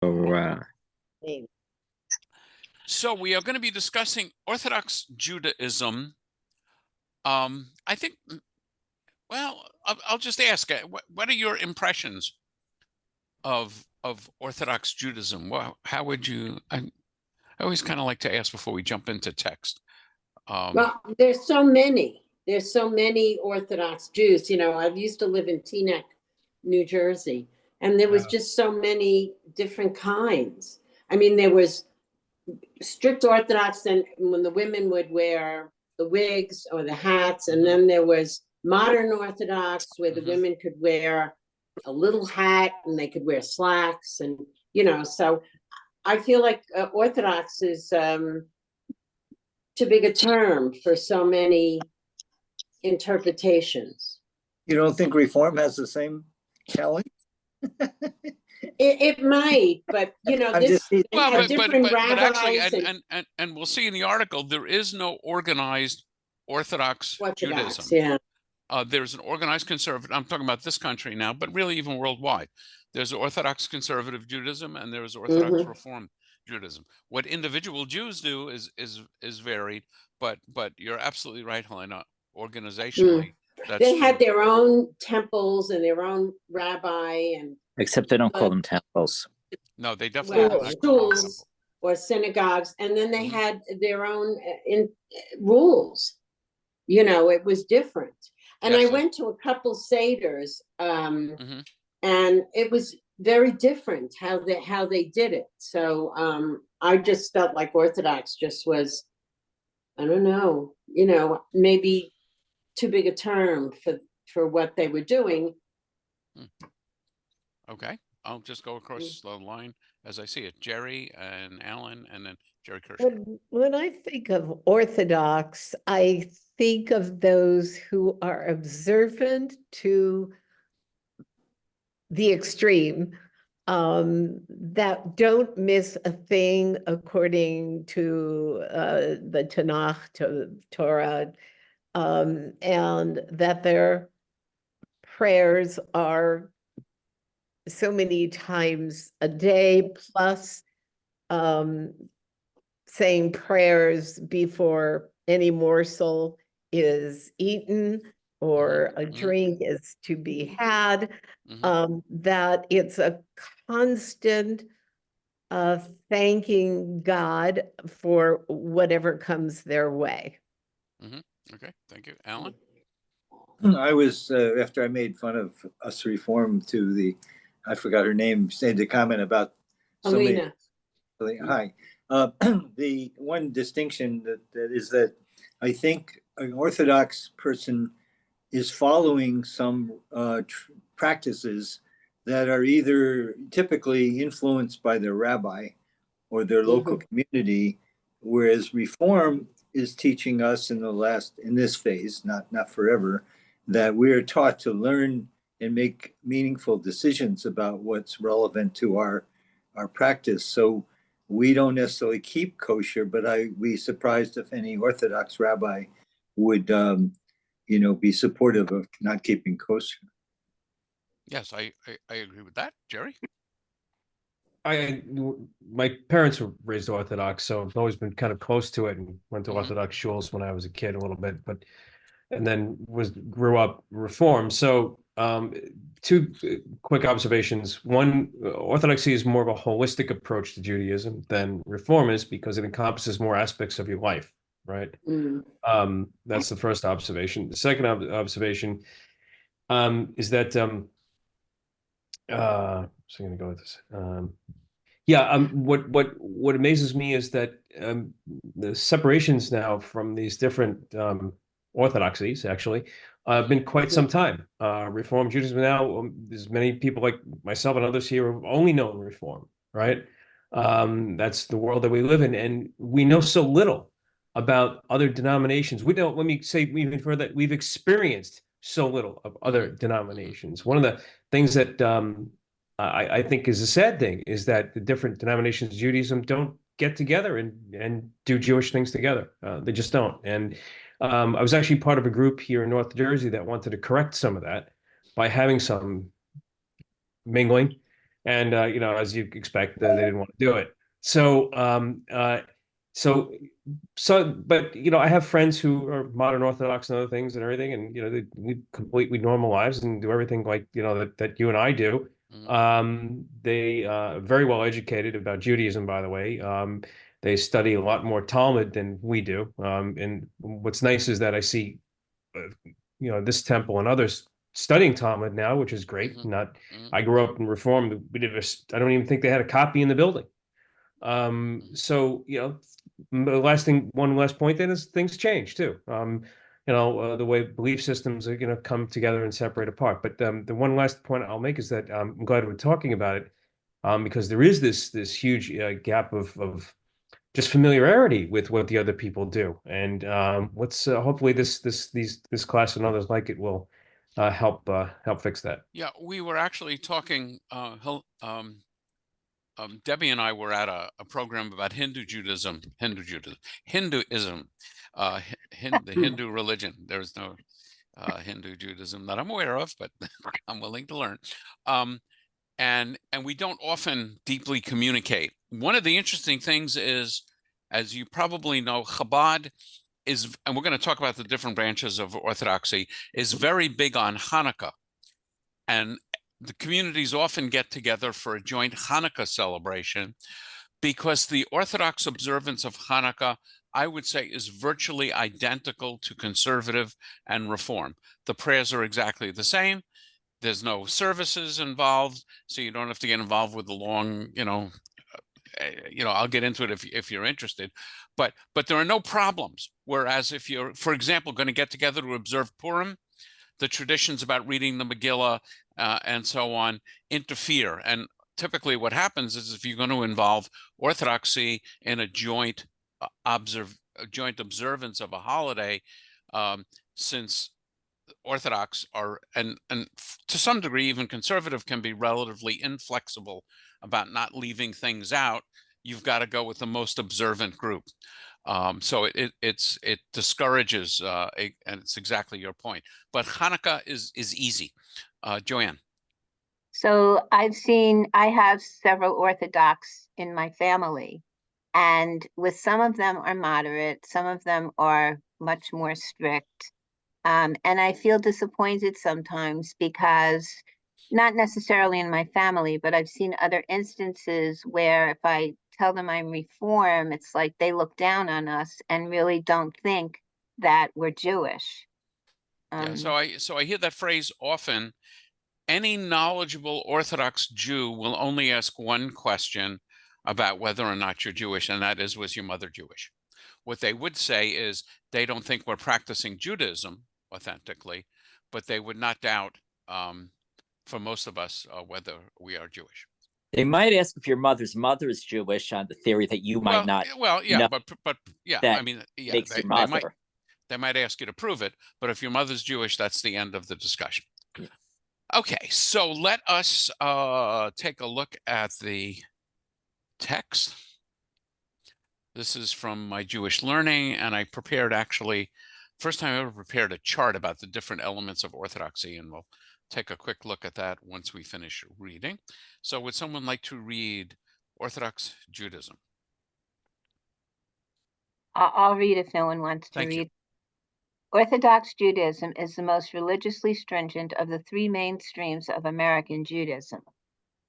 So, So we are going to be discussing Orthodox Judaism. I think, well, I'll just ask, what are your impressions of Orthodox Judaism? Well, how would you? I always kind of like to ask before we jump into text. Well, there's so many. There's so many Orthodox Jews. You know, I used to live in Teaneck, New Jersey, and there was just so many different kinds. I mean, there was strict Orthodox, and when the women would wear the wigs or the hats, and then there was modern Orthodox, where the women could wear a little hat and they could wear slacks, and so I feel like Orthodox is too big a term for so many interpretations. You don't think Reform has the same challenge? It might, but actually, and we'll see in the article, there is no organized Orthodox Judaism. Yeah. There's an organized conservative. I'm talking about this country now, but really even worldwide. There's Orthodox conservative Judaism and there is Orthodox Reform Judaism. What individual Jews do is varied, but you're absolutely right, Helena. Organizationally, they had their own temples and their own rabbi, and except they don't call them temples. No, they definitely schools or synagogues, and then they had their own rules. It was different. And I went to a couple seders, and it was very different how they did it. So I just felt like Orthodox just was, I don't know, maybe too big a term for what they were doing. Okay, I'll just go across the line as I see it. Jerry and Alan, and then Jerry Kirschner. When I think of Orthodox, I think of those who are observant to the extreme, that don't miss a thing according to the Tanakh, to Torah, and that their prayers are so many times a day, plus saying prayers before any morsel is eaten or a drink is to be had, that it's a constant thanking God for whatever comes their way. Okay, thank you. Alan? I was, after I made fun of us Reform to I forgot her name, made the comment about Alina. Hi. The one distinction that is that I think an Orthodox person is following some practices that are either typically influenced by their rabbi or their local community, whereas Reform is teaching us in this phase, not forever, that we are taught to learn and make meaningful decisions about what's relevant to our practice. So we don't necessarily keep kosher, but I'd be surprised if any Orthodox rabbi would, be supportive of not keeping kosher. Yes, I agree with that. Jerry? My parents were raised Orthodox, so I've always been kind of close to it and went to Orthodox shuls when I was a kid a little bit, and then grew up Reformed. So two quick observations. One, Orthodoxy is more of a holistic approach to Judaism than Reform is, because it encompasses more aspects of your life, right? That's the first observation. The second observation is that so I'm going to go with this. What amazes me is that the separations now from these different orthodoxies actually have been quite some time. Reform Judaism now, there's many people like myself and others here who've only known Reform, right? That's the world that we live in, and we know so little about other denominations. We don't. Let me say even further that we've experienced so little of other denominations. One of the things that I think is a sad thing is that the different denominations of Judaism don't get together and do Jewish things together. They just don't. And I was actually part of a group here in North Jersey that wanted to correct some of that by having some mingling And as you expect, they didn't want to do it. So but I have friends who are modern Orthodox and other things and everything, and we completely normal lives and do everything like that you and I do. They very well educated about Judaism, by the way. They study a lot more Talmud than we do. And what's nice is that I see, this temple and others studying Talmud now, which is great. I grew up in Reformed. I don't even think they had a copy in the building. So one last point then is things change too. The way belief systems are going to come together and separate apart. But the one last point I'll make is that I'm glad we're talking about it, because there is this huge gap of just familiarity with what the other people do, and let's hopefully this class and others like it will help fix that. Yeah, we were actually talking. Debbie and I were at a program about Hinduism, the Hindu religion. There's no Hindu Judaism that I'm aware of, but I'm willing to learn. And we don't often deeply communicate. One of the interesting things is, as you probably know, Chabad is, and we're going to talk about the different branches of Orthodoxy, is very big on Hanukkah. And the communities often get together for a joint Hanukkah celebration, because the Orthodox observance of Hanukkah, I would say, is virtually identical to conservative and Reform. The prayers are exactly the same. There's no services involved, so you don't have to get involved with the long, I'll get into it if you're interested, but there are no problems. Whereas if you're, for example, going to get together to observe Purim, the traditions about reading the Megillah and so on interfere. And typically what happens is, if you're going to involve Orthodoxy in a joint observance of a holiday, since Orthodox are, and to some degree even conservative, can be relatively inflexible about not leaving things out, you've got to go with the most observant group. So it discourages, and it's exactly your point. But Hanukkah is easy. Joanne. So I have several Orthodox in my family, and with some of them are moderate, some of them are much more strict. And I feel disappointed sometimes, because not necessarily in my family, but I've seen other instances where if I tell them I'm Reform, it's like they look down on us and really don't think that we're Jewish. Yeah, so I hear that phrase often. Any knowledgeable Orthodox Jew will only ask one question about whether or not you're Jewish, and that is, was your mother Jewish? What they would say is they don't think we're practicing Judaism authentically, but they would not doubt, for most of us, whether we are Jewish. They might ask if your mother's mother is Jewish, on the theory that you might not. Well, yeah, know but yeah, that I mean, yeah, makes your mother. They might ask you to prove it, but if your mother's Jewish, that's the end of the discussion. Yeah. Okay, so let us take a look at the text. This is from my Jewish Learning, and I prepared, actually, first time I ever prepared a chart about the different elements of Orthodoxy, and we'll take a quick look at that once we finish reading. So would someone like to read Orthodox Judaism? I'll read if no one wants to read. You. Orthodox Judaism is the most religiously stringent of the three main streams of American Judaism.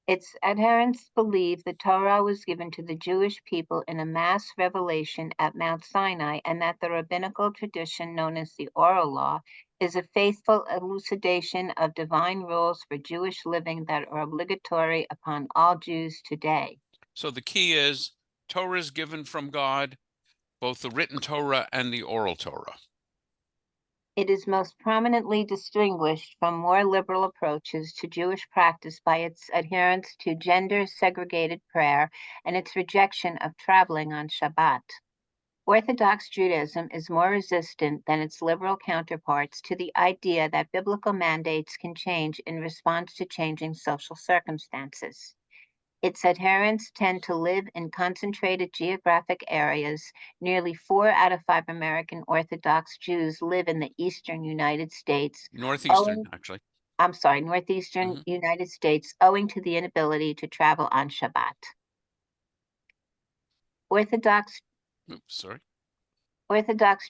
Its adherents believe the Torah was given to the Jewish people in a mass revelation at Mount Sinai, and that the rabbinical tradition known as the Oral Law is a faithful elucidation of divine rules for Jewish living that are obligatory upon all Jews today. So the key is Torah is given from God, both the written Torah and the oral Torah. It is most prominently distinguished from more liberal approaches to Jewish practice by its adherence to gender-segregated prayer and its rejection of traveling on Shabbat. Orthodox Judaism is more resistant than its liberal counterparts to the idea that biblical mandates can change in response to changing social circumstances. Its adherents tend to live in concentrated geographic areas. Nearly 4 out of 5 American Orthodox Jews live in the eastern United States. Northeastern, actually. northeastern United States, owing to the inability to travel on Shabbat. Orthodox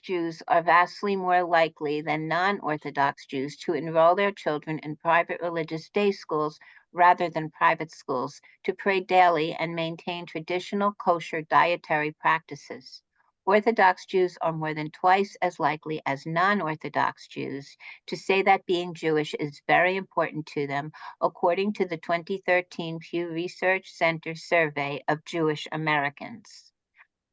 Jews are vastly more likely than non-Orthodox Jews to enroll their children in private religious day schools rather than private schools, to pray daily and maintain traditional kosher dietary practices. Orthodox Jews are more than twice as likely as non-Orthodox Jews to say that being Jewish is very important to them, according to the 2013 Pew Research Center survey of Jewish Americans.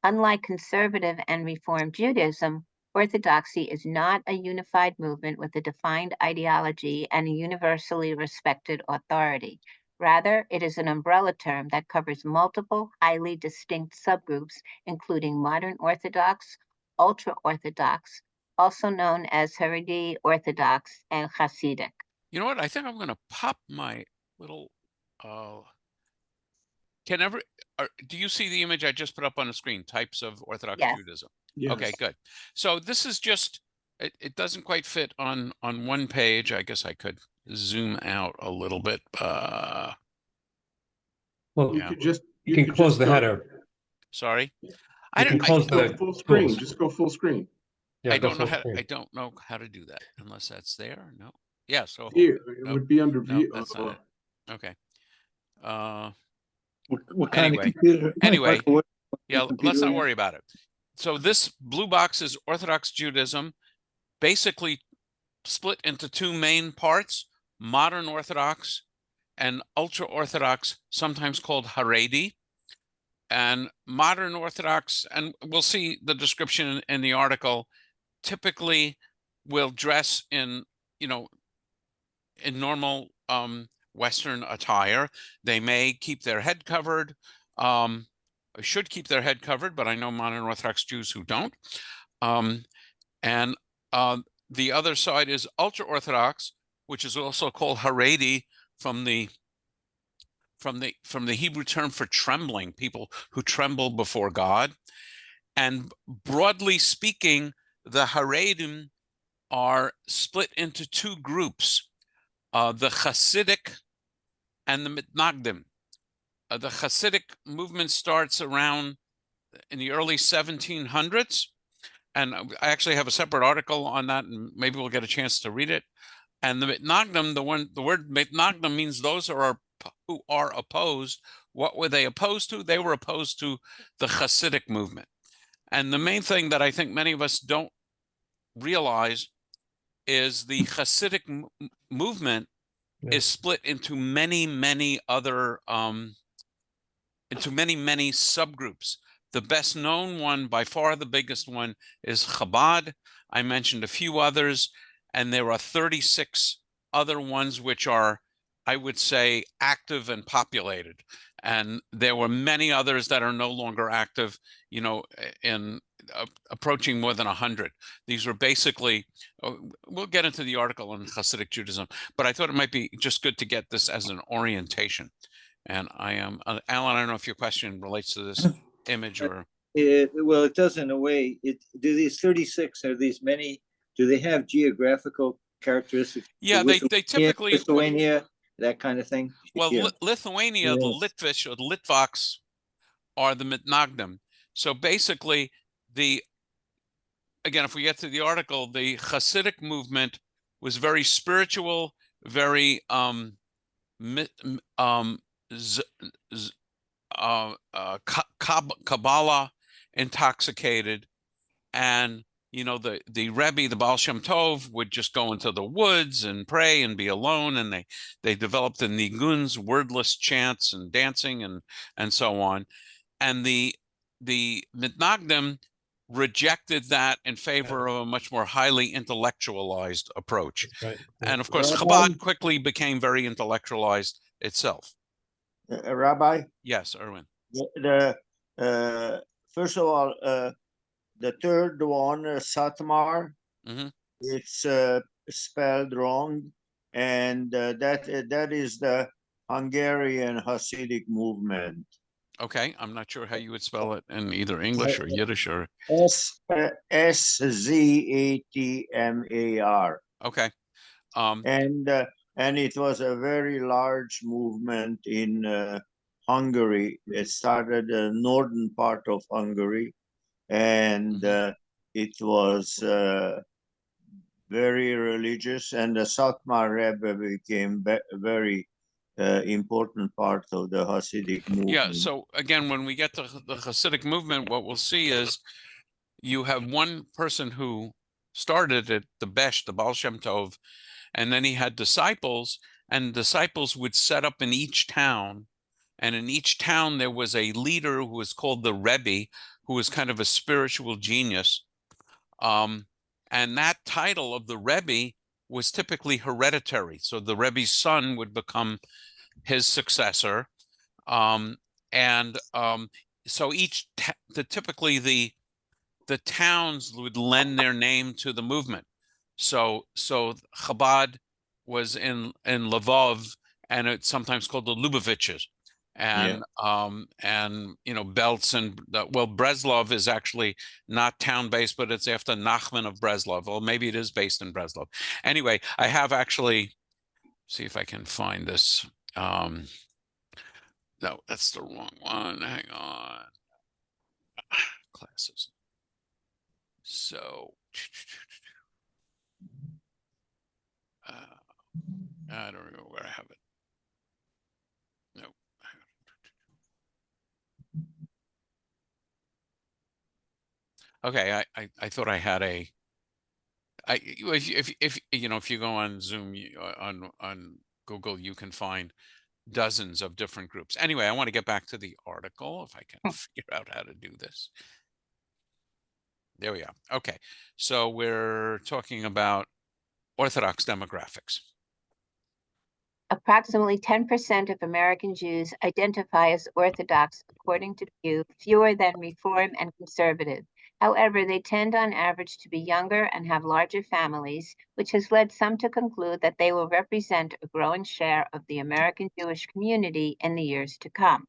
Unlike conservative and Reform Judaism, Orthodoxy is not a unified movement with a defined ideology and a universally respected authority. Rather, it is an umbrella term that covers multiple, highly distinct subgroups, including modern Orthodox, ultra-Orthodox, also known as Haredi Orthodox, and Hasidic. You know what? I think I'm going to pop my little. Do you see the image I just put up on the screen? Types of Orthodox Judaism. Yes. Okay, good. So this is just. It doesn't quite fit on one page. I guess I could zoom out a little bit. Well, yeah. You can close the header. Sorry. You can close the full screen. tools. Just go full screen. Yeah, I don't know how. screen. I don't know how to do that unless that's there. No. Yeah. So Here it would be under view. That's not it. Okay. What kind of computer? Anyway, What yeah, computer let's not is it? worry about it. So this blue box is Orthodox Judaism, basically split into two main parts: modern Orthodox and ultra-Orthodox, sometimes called Haredi. And modern Orthodox, and we'll see the description in the article, typically will dress in, in normal Western attire. They may keep their head covered, should keep their head covered, but I know modern Orthodox Jews who don't. And the other side is ultra-Orthodox, which is also called Haredi from the Hebrew term for trembling, people who tremble before God. And broadly speaking, the Haredim are split into two groups, the Hasidic and the Mitnagdim. The Hasidic movement starts around in the early 1700s. And I actually have a separate article on that, and maybe we'll get a chance to read it. And the Mitnagdim, the word Mitnagdim means those who are opposed. What were they opposed to? They were opposed to the Hasidic movement. And the main thing that I think many of us don't realize is the Hasidic movement is split into many other, into many subgroups. The best known one, by far the biggest one, is Chabad. I mentioned a few others, and there are 36 other ones which are, I would say, active and populated. And there were many others that are no longer active, in approaching more than 100. These were basically, we'll get into the article on Hasidic Judaism, but I thought it might be just good to get this as an orientation. And I am, Alan, I don't know if your question relates to this image or. Well, it does in a way. Do these 36, are these many, do they have geographical characteristics? Yeah, they typically. Lithuania, that kind of thing? Well, Yeah. Lithuania, yes. The Litvish or the Litvaks are the Mitnagdim. So basically, again, if we get to the article, the Hasidic movement was very spiritual, very Kabbalah intoxicated, and the Rebbe, the Baal Shem Tov, would just go into the woods and pray and be alone, and they developed the niguns, wordless chants and dancing and so on. And the Mitnagdim rejected that in favor of a much more highly intellectualized approach. Right. And of course, Chabad quickly became very intellectualized itself. Rabbi? Yes, Erwin. First of all, the third one, Satmar, it's spelled wrong, and that is the Hungarian Hasidic movement. Okay, I'm not sure how you would spell it in either English or Yiddish or SZATMAR. Okay. And and it was a very large movement in Hungary. It started the northern part of Hungary, and it was very religious, and the Satmar Rebbe became a very important part of the Hasidic movement. Yeah, so again, when we get to the Hasidic movement, what we'll see is you have one person who started it, the Besh, the Baal Shem Tov, and then he had disciples, and disciples would set up in each town, and in each town there was a leader who was called the Rebbe, who was kind of a spiritual genius. And that title of the Rebbe was typically hereditary. So the Rebbe's son would become his successor. So typically the towns would lend their name to the movement. So Chabad was in Lvov, and it's sometimes called the Lubavitches. And you know, Belts and well, Breslov is actually not town based, but it's after Nachman of Breslov. Well, maybe it is based in Breslov. Anyway, I have actually, see if I can find this. No, that's the wrong one. Hang on. Classes. So I don't know where I have it. No. Okay, I thought I had a. If you know, if you go on Zoom, on Google, you can find dozens of different groups. Anyway, I want to get back to the article if I can figure out how to do this. There we are. Okay, so we're talking about Orthodox demographics. Approximately 10% of American Jews identify as Orthodox, according to Pew, fewer than Reform and Conservative. However, they tend on average to be younger and have larger families, which has led some to conclude that they will represent a growing share of the American Jewish community in the years to come.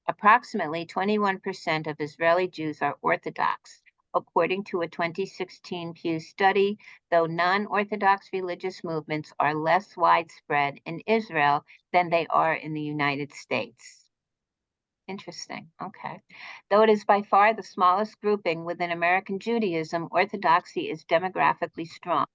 Approximately 21% of Israeli Jews are Orthodox, according to a 2016 Pew study, though non-Orthodox religious movements are less widespread in Israel than they are in the United States. Interesting. Okay. Though it is by far the smallest grouping within American Judaism, Orthodoxy is demographically strong.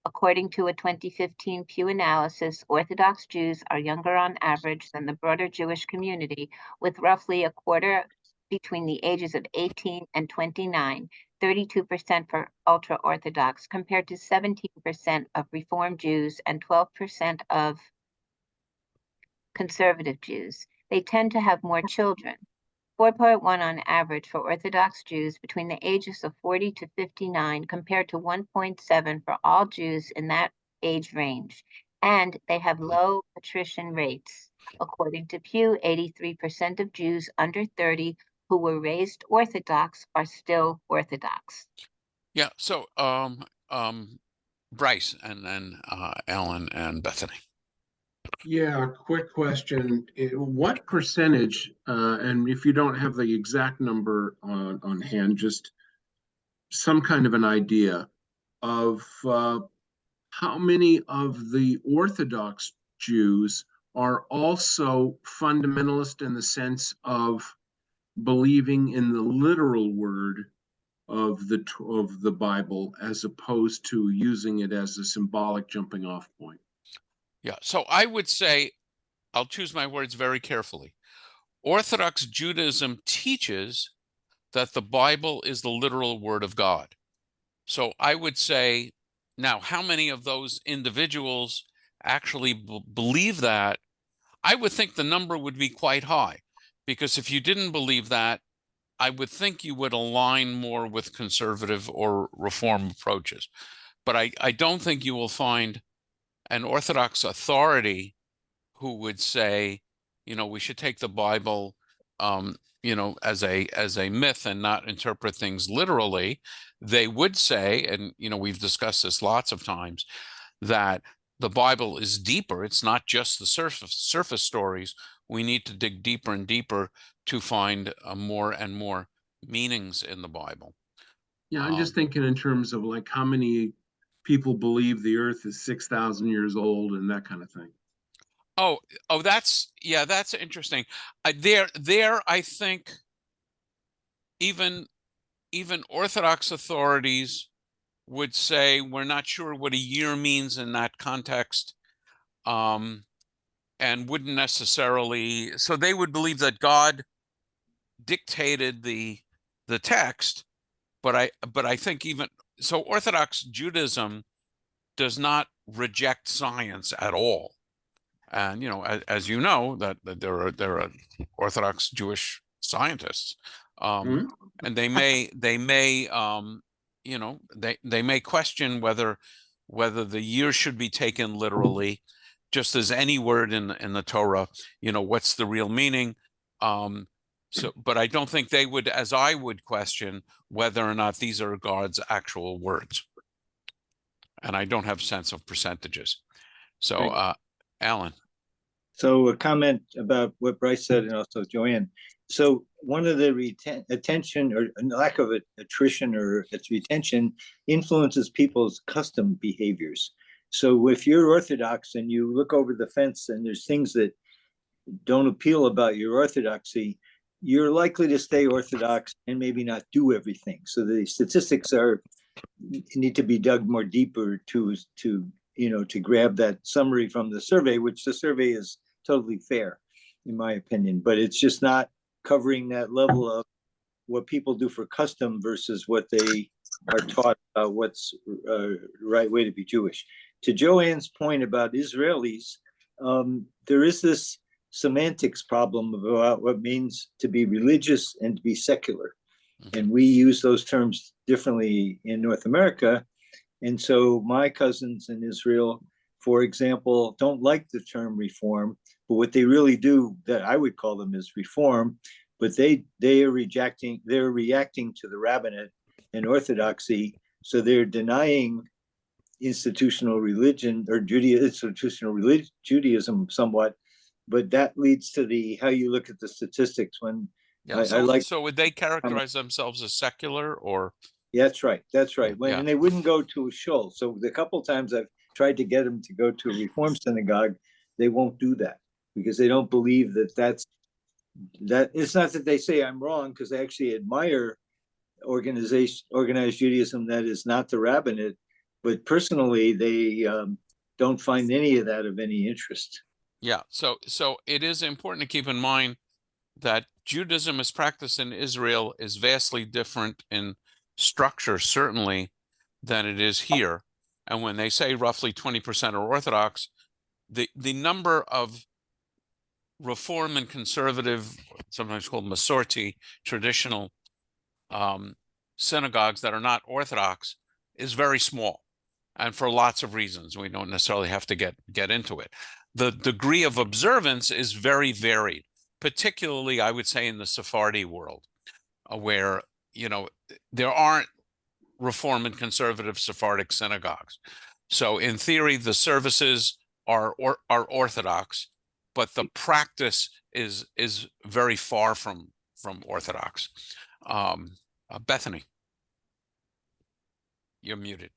According to a 2015 Pew analysis, Orthodox Jews are younger on average than the broader Jewish community, with roughly a quarter between the ages of 18 and 29, 32% for ultra-Orthodox, compared to 17% of Reform Jews and 12% of conservative Jews. They tend to have more children, 4.1 on average for Orthodox Jews between the ages of 40 to 59, compared to 1.7 for all Jews in that age range. And they have low attrition rates. According to Pew, 83% of Jews under 30 who were raised Orthodox are still Orthodox. Yeah, so Bryce and then Ellen and Bethany. Yeah, quick question. What percentage, and if you don't have the exact number on hand, just some kind of an idea of how many of the Orthodox Jews are also fundamentalist in the sense of believing in the literal word of the Bible as opposed to using it as a symbolic jumping off point? Yeah, so I would say, I'll choose my words very carefully. Orthodox Judaism teaches that the Bible is the literal word of God. So I would say, now, how many of those individuals actually believe that? I would think the number would be quite high, because if you didn't believe that, I would think you would align more with conservative or reform approaches. But I don't think you will find an Orthodox authority who would say, you know, we should take the Bible, you know, as a myth and not interpret things literally. They would say, and you know, we've discussed this lots of times, that the Bible is deeper. It's not just the surface stories. We need to dig deeper and deeper to find more and more meanings in the Bible. Yeah, I'm just thinking in terms of like how many people believe the Earth is 6,000 years old and that kind of thing. Oh, that's interesting. I think even Orthodox authorities would say we're not sure what a year means in that context, and wouldn't necessarily. So they would believe that God dictated the text, but I think even so, Orthodox Judaism does not reject science at all. And as you know, that there are Orthodox Jewish scientists, and they may they may question whether the year should be taken literally, just as any word in the Torah. What's the real meaning? But I don't think they would, as I would, question whether or not these are God's actual words. And I don't have a sense of percentages. So, Alan. So a comment about what Bryce said and also Joanne. So one of the attention or lack of attrition or its retention influences people's custom behaviors. So if you're Orthodox and you look over the fence and there's things that don't appeal about your Orthodoxy, you're likely to stay Orthodox and maybe not do everything. So the statistics need to be dug more deeper to grab that summary from the survey, which the survey is totally fair, in my opinion, but it's just not covering that level of what people do for custom versus what they are taught about what's the right way to be Jewish. To Joanne's point about Israelis, there is this semantics problem about what it means to be religious and to be secular. And we use those terms differently in North America. And so my cousins in Israel, for example, don't like the term reform, but what they really do, that I would call them, is reform. But they are reacting to the rabbinate and Orthodoxy, so they're denying institutional religion or Judaism somewhat. But that leads to how you look at the statistics. When so would they characterize themselves as secular or? Yeah, that's right. Yeah. And they wouldn't go to a shul. So the couple times I've tried to get them to go to a Reform synagogue, they won't do that because they don't believe that. It's not that they say I'm wrong, because they actually admire organized Judaism that is not the rabbinate, but personally they don't find any of that of any interest. Yeah. So it is important to keep in mind that Judaism as practiced in Israel is vastly different in structure, certainly, than it is here. And when they say roughly 20% are Orthodox, the number of Reform and conservative, sometimes called Masorti, traditional synagogues that are not Orthodox is very small, and for lots of reasons. We don't necessarily have to get into it. The degree of observance is very varied, particularly, I would say, in the Sephardi world, where there aren't Reform and conservative Sephardic synagogues. So in theory, the services are Orthodox, but the practice is very far from Orthodox. Bethany, you're muted.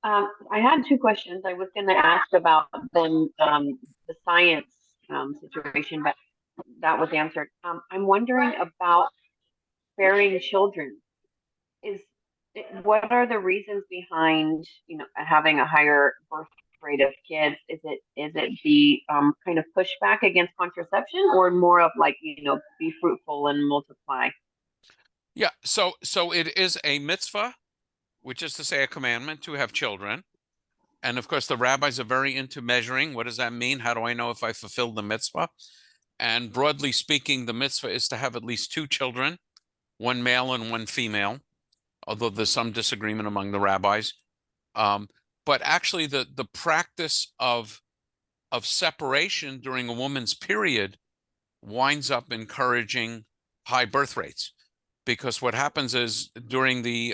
I had two questions. I was going to ask about the science situation, but that was answered. I'm wondering about sparing children. What are the reasons behind having a higher birth rate of kids? Is it the kind of pushback against contraception, or more of like be fruitful and multiply? Yeah, so it is a mitzvah, which is to say a commandment, to have children. And of course, the rabbis are very into measuring. What does that mean? How do I know if I fulfilled the mitzvah? And broadly speaking, the mitzvah is to have at least 2 children, one male and one female, although there's some disagreement among the rabbis. But actually, the practice of separation during a woman's period winds up encouraging high birth rates, because what happens is during the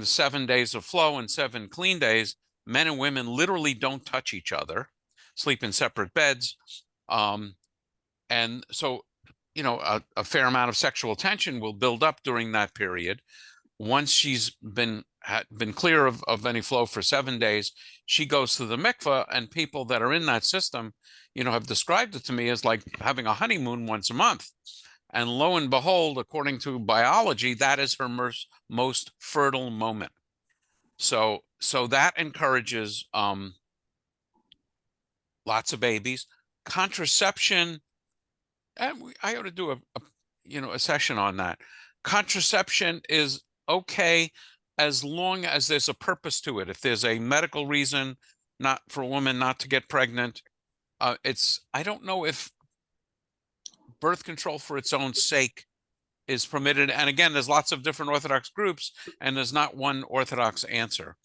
7 days of flow and 7 clean days, men and women literally don't touch each other, sleep in separate beds, and so a fair amount of sexual tension will build up during that period. Once she's been had been clear of any flow for 7 days. She goes to the mikveh, and people that are in that system, have described it to me as like having a honeymoon once a month. And lo and behold, according to biology, that is her most fertile moment. So that encourages lots of babies. Contraception, and I ought to do a session on that. Contraception is okay as long as there's a purpose to it. If there's a medical reason not for a woman not to get pregnant, I don't know if birth control for its own sake is permitted. And again, there's lots of different Orthodox groups, and there's not one Orthodox answer.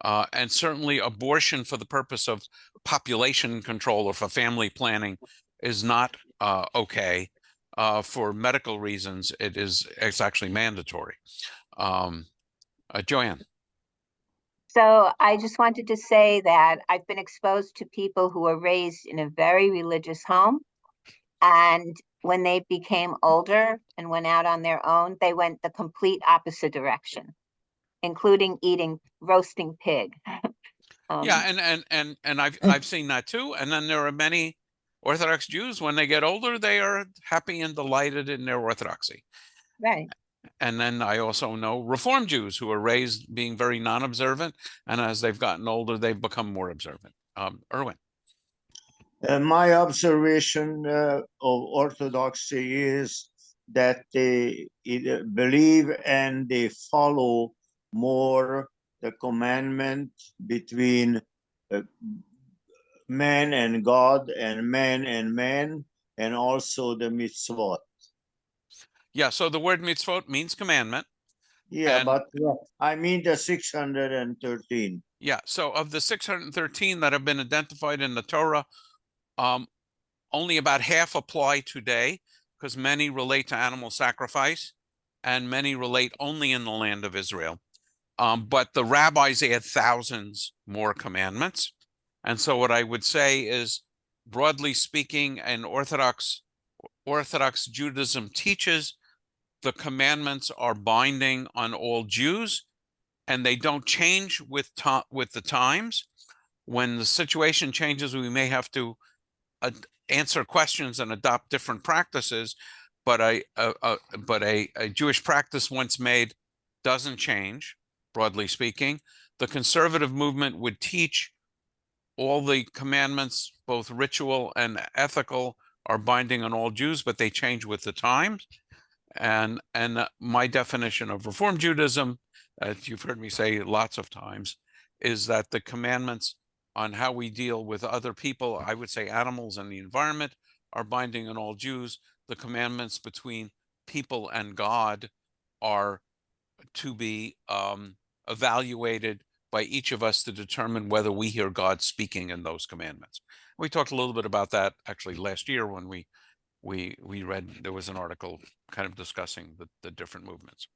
And certainly abortion for the purpose of population control or for family planning is not okay. For medical reasons, it's actually mandatory. Joanne. So I just wanted to say that I've been exposed to people who were raised in a very religious home, and when they became older and went out on their own, they went the complete opposite direction, including roasting pig. Yeah, and I've seen that too. And then there are many Orthodox Jews, when they get older, they are happy and delighted in their Orthodoxy. Right. And then I also know Reform Jews who are raised being very non-observant, and as they've gotten older, they've become more observant. Erwin. My observation of Orthodoxy is that they believe and they follow more the commandment between man and God and man and man, and also the mitzvot. Yeah, so the word mitzvot means commandment. Yeah, but I mean the 613. Yeah, so of the 613 that have been identified in the Torah, only about half apply today, because many relate to animal sacrifice and many relate only in the land of Israel. But the rabbis add thousands more commandments. And so what I would say is, broadly speaking, and Orthodox Judaism teaches the commandments are binding on all Jews, and they don't change with the times. When the situation changes, we may have to answer questions and adopt different practices, but a Jewish practice once made doesn't change, broadly speaking. The conservative movement would teach all the commandments, both ritual and ethical, are binding on all Jews, but they change with the times. And my definition of Reform Judaism, as you've heard me say lots of times, is that the commandments on how we deal with other people, I would say animals and the environment, are binding on all Jews. The commandments between people and God are to be evaluated by each of us to determine whether we hear God speaking in those commandments. We talked a little bit about that actually last year when we read, there was an article kind of discussing the different movements.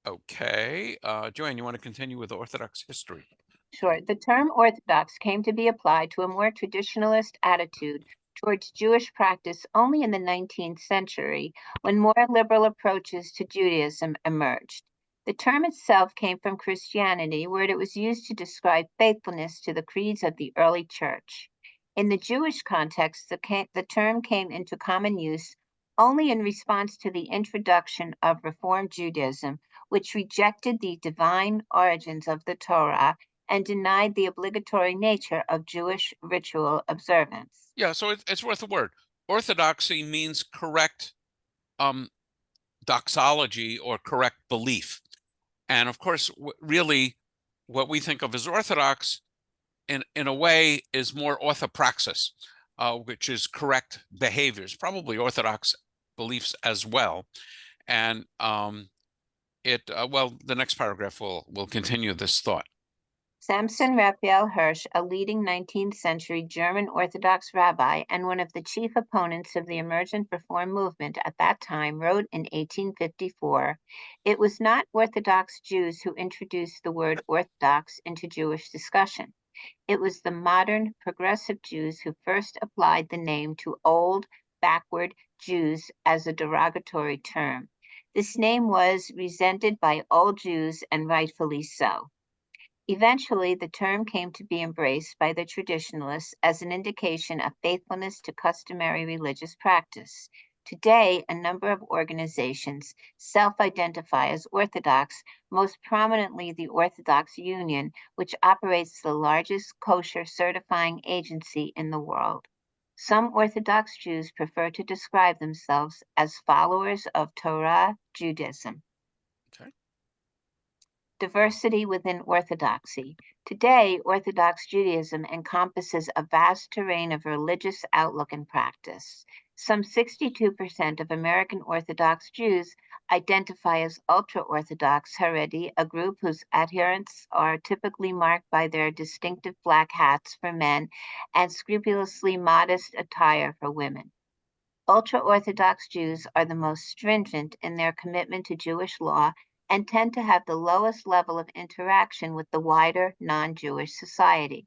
Okay, Joanne, you want to continue with Orthodox history? Sure. The term Orthodox came to be applied to a more traditionalist attitude towards Jewish practice only in the 19th century, when more liberal approaches to Judaism emerged. The term itself came from Christianity, where it was used to describe faithfulness to the creeds of the early church. In the Jewish context, the term came into common use only in response to the introduction of Reform Judaism, which rejected the divine origins of the Torah and denied the obligatory nature of Jewish ritual observance. Yeah, so it's worth a word. Orthodoxy means correct doxology or correct belief. And of course, really, what we think of as Orthodox, in a way, is more orthopraxis, which is correct behaviors, probably Orthodox beliefs as well. And well, the next paragraph will continue this thought. Samson Raphael Hirsch, a leading 19th century German Orthodox rabbi and one of the chief opponents of the emergent Reform movement at that time, wrote in 1854, "It was not Orthodox Jews who introduced the word Orthodox into Jewish discussion. It was the modern progressive Jews who first applied the name to old, backward Jews as a derogatory term. This name was resented by all Jews, and rightfully so. Eventually, the term came to be embraced by the traditionalists as an indication of faithfulness to customary religious practice. Today, a number of organizations self-identify as Orthodox, most prominently the Orthodox Union, which operates the largest kosher certifying agency in the world. Some Orthodox Jews prefer to describe themselves as followers of Torah Judaism. Okay. Diversity within Orthodoxy. Today, Orthodox Judaism encompasses a vast terrain of religious outlook and practice. Some 62% of American Orthodox Jews identify as ultra-Orthodox Haredi, a group whose adherents are typically marked by their distinctive black hats for men and scrupulously modest attire for women. Ultra-Orthodox Jews are the most stringent in their commitment to Jewish law and tend to have the lowest level of interaction with the wider non-Jewish society.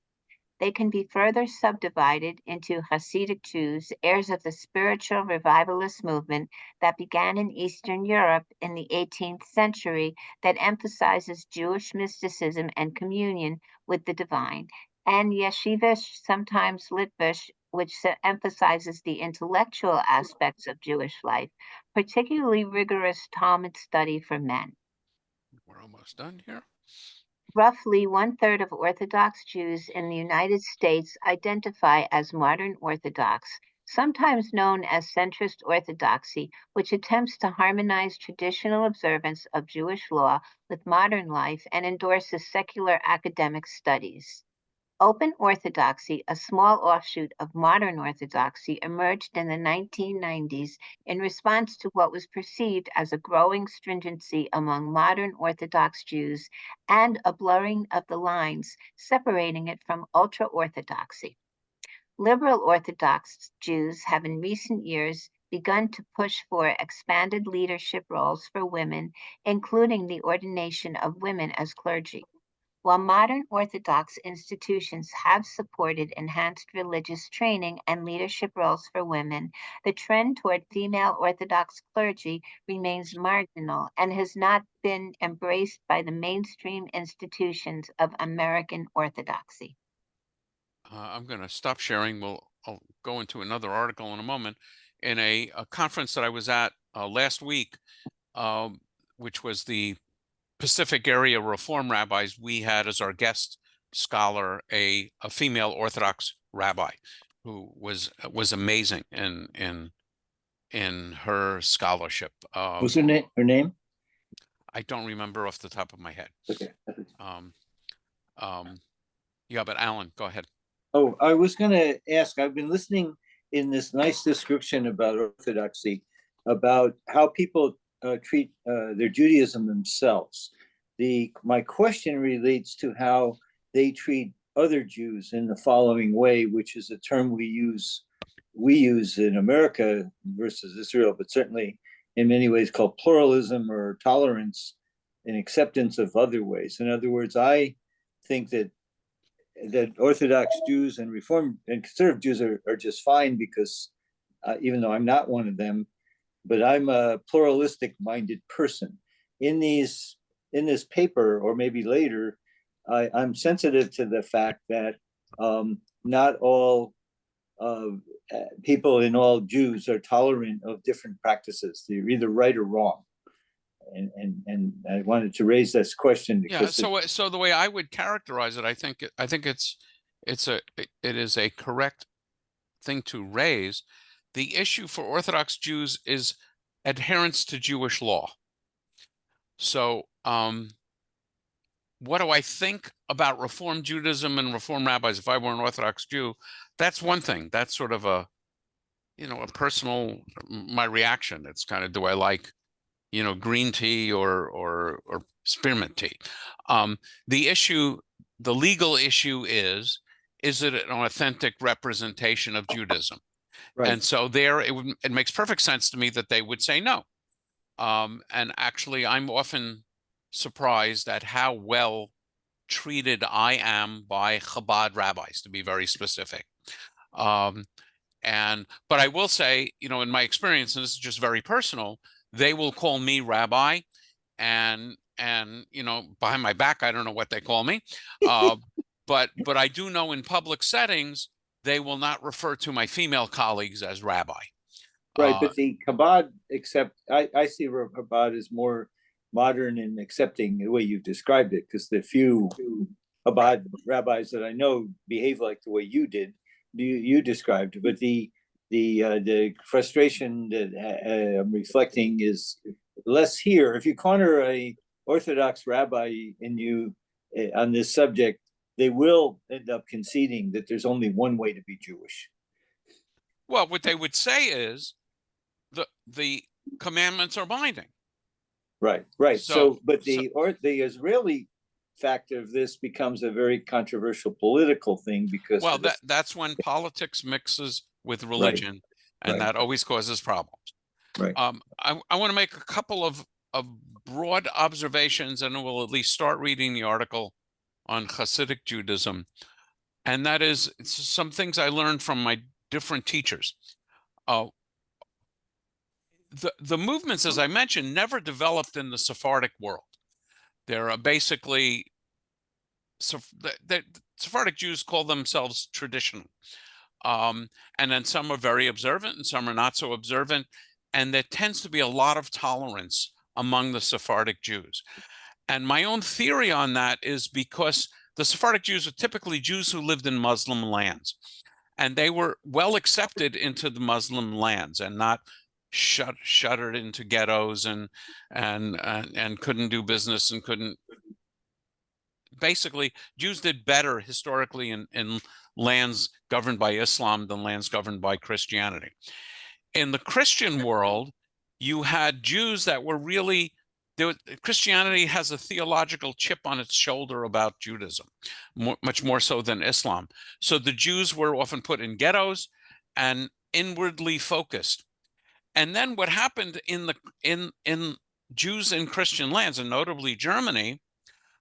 They can be further subdivided into Hasidic Jews, heirs of the spiritual revivalist movement that began in Eastern Europe in the 18th century that emphasizes Jewish mysticism and communion with the divine, and Yeshivish, sometimes Litvish, which emphasizes the intellectual aspects of Jewish life, particularly rigorous Talmud study for men. We're almost done here. Roughly 1/3 of Orthodox Jews in the United States identify as modern Orthodox, sometimes known as centrist Orthodoxy, which attempts to harmonize traditional observance of Jewish law with modern life and endorses secular academic studies. Open Orthodoxy, a small offshoot of modern Orthodoxy, emerged in the 1990s in response to what was perceived as a growing stringency among modern Orthodox Jews and a blurring of the lines separating it from ultra-Orthodoxy. Liberal Orthodox Jews have in recent years begun to push for expanded leadership roles for women, including the ordination of women as clergy. While modern Orthodox institutions have supported enhanced religious training and leadership roles for women, the trend toward female Orthodox clergy remains marginal and has not been embraced by the mainstream institutions of American Orthodoxy. I'm going to stop sharing. I'll go into another article in a moment. In a conference that I was at last week, which was the Pacific Area Reform Rabbis, we had as our guest scholar a female Orthodox rabbi who was amazing in her scholarship. What's her name? I don't remember off the top of my head. Okay. Yeah, but Alan, go ahead. Oh, I was going to ask, I've been listening in this nice description about Orthodoxy, about how people treat their Judaism themselves. My question relates to how they treat other Jews in the following way, which is a term we use in America versus Israel, but certainly in many ways called pluralism or tolerance and acceptance of other ways. In other words, I think that Orthodox Jews and Reform and conservative Jews are just fine because even though I'm not one of them, but I'm a pluralistic-minded person. In this paper, or maybe later, I'm sensitive to the fact that not all people in all Jews are tolerant of different practices. They're either right or wrong. And I wanted to raise this question because so the way I would characterize it, I think it is a correct thing to raise. The issue for Orthodox Jews is adherence to Jewish law. So what do I think about Reform Judaism and Reform rabbis? If I were an Orthodox Jew, that's one thing. That's sort of a personal, my reaction. It's kind of, do I like, green tea or spearmint tea? The legal issue is it an authentic representation of Judaism? right. And so it makes perfect sense to me that they would say no. And actually, I'm often surprised at how well treated I am by Chabad rabbis, to be very specific. But I will say, in my experience, and this is just very personal, they will call me rabbi, and you know, behind my back, I don't know what they call me, but I do know in public settings they will not refer to my female colleagues as rabbi. Right, but the Chabad I see Chabad as more modern and accepting the way you've described it, because the few Chabad rabbis that I know behave like the way you did, you described. But the frustration that I'm reflecting is less here. If you corner a Orthodox rabbi in you on this subject, they will end up conceding that there's only one way to be Jewish. Well, what they would say is the commandments are binding. Right. But the Israeli factor of this becomes a very controversial political thing, because that's when politics mixes with religion, and that always causes problems. Right. I want to make a couple of broad observations, and we'll at least start reading the article on Hasidic Judaism, and that is some things I learned from my different teachers. The movements, as I mentioned, never developed in the Sephardic world. There are basically, the Sephardic Jews call themselves traditional. And then some are very observant and some are not so observant. And there tends to be a lot of tolerance among the Sephardic Jews. And my own theory on that is because the Sephardic Jews are typically Jews who lived in Muslim lands. And they were well accepted into the Muslim lands and not shuttered into ghettos and couldn't do business and couldn't. Basically, Jews did better historically in lands governed by Islam than lands governed by Christianity. In the Christian world, you had Jews that were really, Christianity has a theological chip on its shoulder about Judaism, much more so than Islam. So the Jews were often put in ghettos and inwardly focused. And then what happened in Jews in Christian lands, and notably Germany,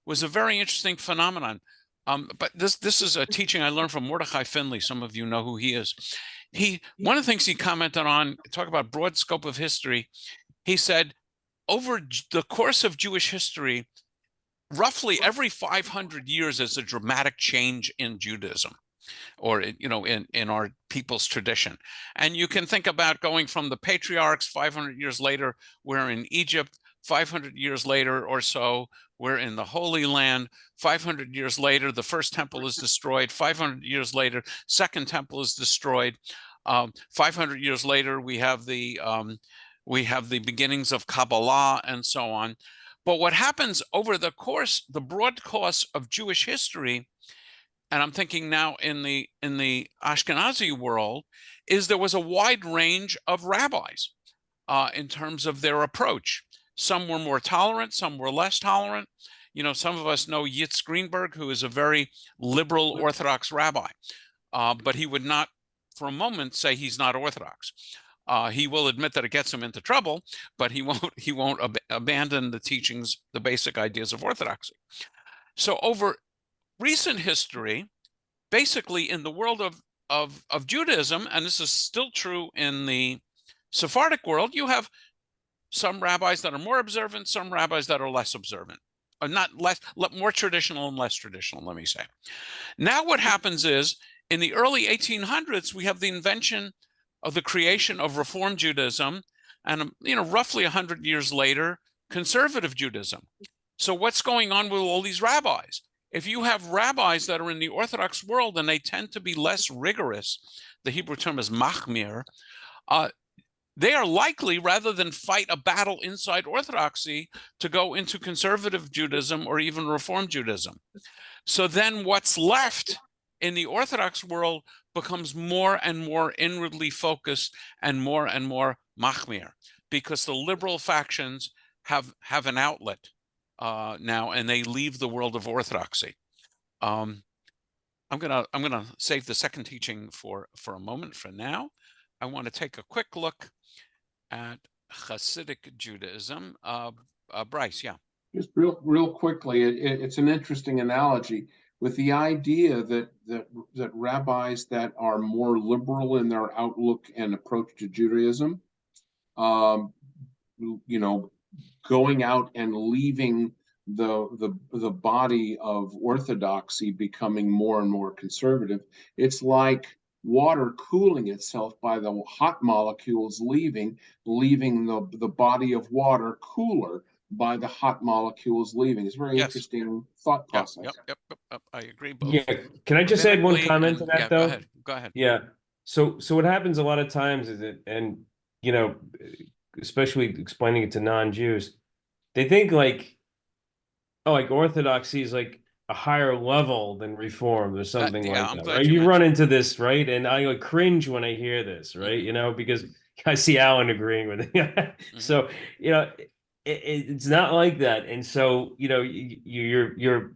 was a very interesting phenomenon. But this is a teaching I learned from Mordechai Finley. Some of you know who he is. One of the things he commented on, talk about broad scope of history, he said, over the course of Jewish history, roughly every 500 years is a dramatic change in Judaism, or in our people's tradition. And you can think about going from the patriarchs. 500 years later, we're in Egypt. 500 years later or so, we're in the Holy Land. 500 years later, the first temple is destroyed. 500 years later, second temple is destroyed. 500 years later, we have the beginnings of Kabbalah and so on. But what happens over the broad course of Jewish history, and I'm thinking now in the Ashkenazi world, is there was a wide range of rabbis in terms of their approach. Some were more tolerant, some were less tolerant. Some of us know Yitz Greenberg, who is a very liberal Orthodox rabbi, but he would not for a moment say he's not Orthodox. He will admit that it gets him into trouble, but he won't abandon the teachings, the basic ideas of Orthodoxy. So over recent history, basically in the world of Judaism, and this is still true in the Sephardic world, you have some rabbis that are more observant, some rabbis that are less observant, or not less, more traditional and less traditional, let me say. Now what happens is, in the early 1800s, we have the invention of the creation of Reform Judaism, and roughly 100 years later, conservative Judaism. So what's going on with all these rabbis? If you have rabbis that are in the Orthodox world and they tend to be less rigorous, the Hebrew term is machmir, they are likely, rather than fight a battle inside Orthodoxy, to go into conservative Judaism or even Reform Judaism. So then what's left in the Orthodox world becomes more and more inwardly focused and more machmir, because the liberal factions have an outlet now, and they leave the world of Orthodoxy. I'm gonna save the second teaching for a moment. For now, I want to take a quick look at Hasidic Judaism. Bryce, yeah. Just real quickly, it's an interesting analogy with the idea that rabbis that are more liberal in their outlook and approach to Judaism you know, going out and leaving the body of orthodoxy, becoming more and more conservative. It's like water cooling itself by the hot molecules leaving the body of water cooler by the hot molecules leaving. It's a very interesting thought process. Yep. I agree both. Yeah. Can I just add one comment to that, yeah, though? Go ahead. Yeah. So what happens a lot of times is that, and you know, especially explaining it to non-Jews, they think like, oh, like Orthodoxy is like a higher level than Reformed or something like I'm that, glad right? you You run into this, right? And I like cringe when I hear this, right? You know, because I see Alan agreeing with it. So, you know, it's not like that. And so, you know, your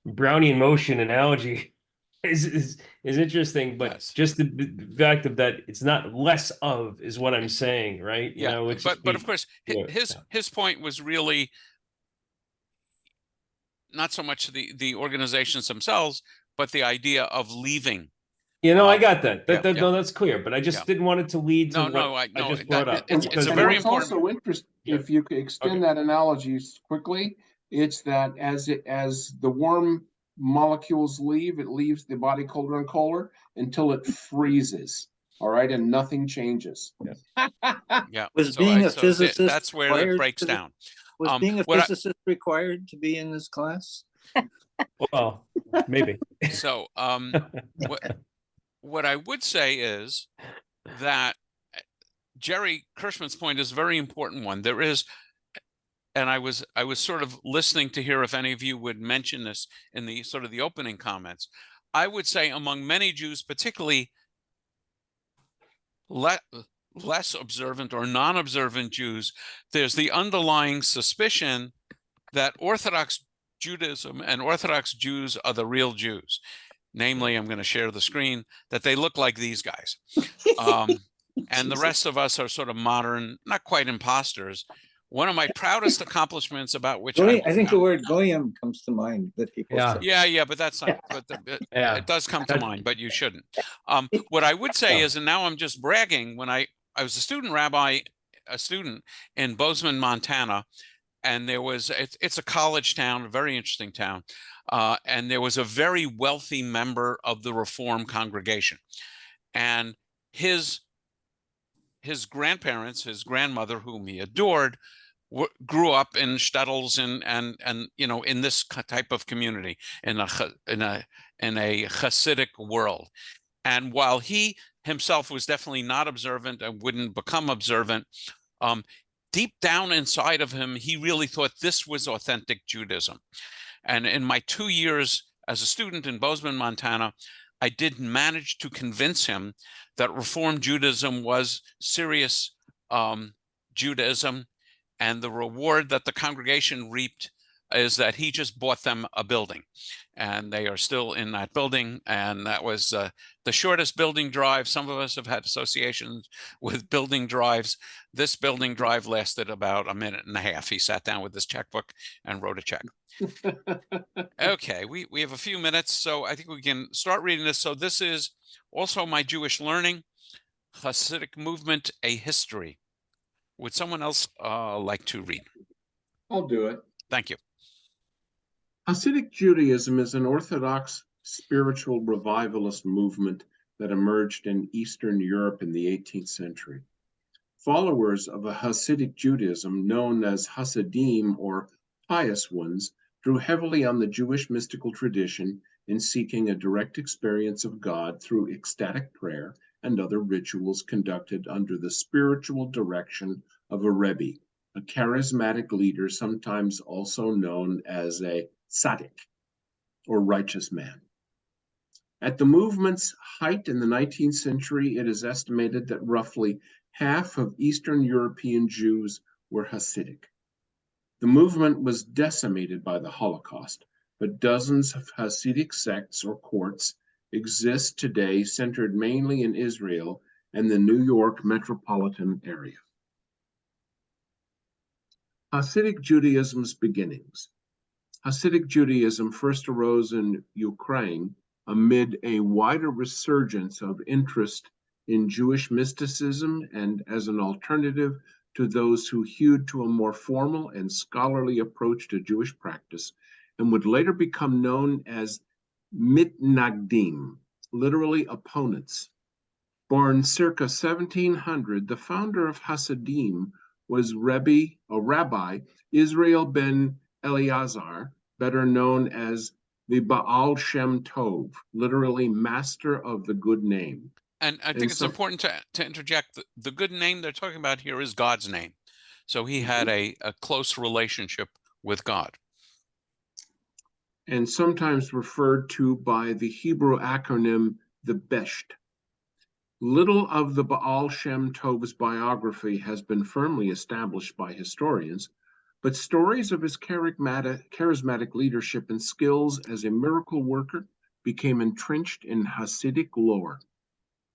Brownian motion analogy is interesting, but just the fact of that it's not less of is what I'm saying, right? You know, it's but of course his point was really not so much the organizations themselves, but the idea of leaving. You know, I got that. No, yeah. that's clear. But I just didn't want it to lead to what I just brought up. It's a very important. Also interesting, if you could extend that analogy quickly, it's that as the warm molecules leave, it leaves the body colder and colder until it freezes. All right, and nothing changes. Yeah. Was being a physicist that's where it breaks down. Was being a physicist required to be in this class? Well, maybe. So, what I would say is that Jerry Kirschman's point is a very important one. There is, and I was sort of listening to hear if any of you would mention this in the sort of the opening comments. I would say among many Jews, particularly less observant or non-observant Jews, there's the underlying suspicion that Orthodox Judaism and Orthodox Jews are the real Jews. Namely, I'm going to share the screen, that they look like these guys. And the rest of us are sort of modern, not quite imposters. One of my proudest accomplishments about which I think the word goyim comes to mind that people say. Yeah, but that's not, it does come to mind, but you shouldn't. What I would say is, and now I'm just bragging, when I was a student in Bozeman, Montana, and there was, it's a college town, a very interesting town. And there was a very wealthy member of the Reform congregation. And his grandparents, his grandmother, whom he adored, grew up in shtetls and you know, in this type of community, in a Hasidic world. And while he himself was definitely not observant and wouldn't become observant, deep down inside of him, he really thought this was authentic Judaism. And in my 2 years as a student in Bozeman, Montana, I did manage to convince him that Reform Judaism was serious Judaism, and the reward that the congregation reaped is that he just bought them a building, and they are still in that building. And that was the shortest building drive. Some of us have had associations with building drives. This building drive lasted about a minute and a half. He sat down with his checkbook and wrote a check. Okay, we have a few minutes, so I think we can start reading this. So this is also my Jewish Learning, Hasidic Movement, A History. Would someone else like to read? I'll do it. Thank you. Hasidic Judaism is an Orthodox spiritual revivalist movement that emerged in Eastern Europe in the 18th century. Followers of a Hasidic Judaism known as Hasidim, or pious ones, drew heavily on the Jewish mystical tradition in seeking a direct experience of God through ecstatic prayer and other rituals conducted under the spiritual direction of a Rebbe, a charismatic leader, sometimes also known as a tzaddik, or righteous man. At the movement's height in the 19th century, it is estimated that roughly half of Eastern European Jews were Hasidic. The movement was decimated by the Holocaust, but dozens of Hasidic sects or courts exist today, centered mainly in Israel and the New York metropolitan area. Hasidic Judaism's beginnings. Hasidic Judaism first arose in Ukraine amid a wider resurgence of interest in Jewish mysticism and as an alternative to those who hewed to a more formal and scholarly approach to Jewish practice, and would later become known as mitnagdim, literally opponents. Born circa 1700, the founder of Hasidim was Rabbi Israel ben Eleazar, better known as the Baal Shem Tov, literally master of the good name. And I think it's important to interject. The good name they're talking about here is God's name. So he had a close relationship with God. And sometimes referred to by the Hebrew acronym, the Besht. Little of the Baal Shem Tov's biography has been firmly established by historians, but stories of his charismatic leadership and skills as a miracle worker became entrenched in Hasidic lore.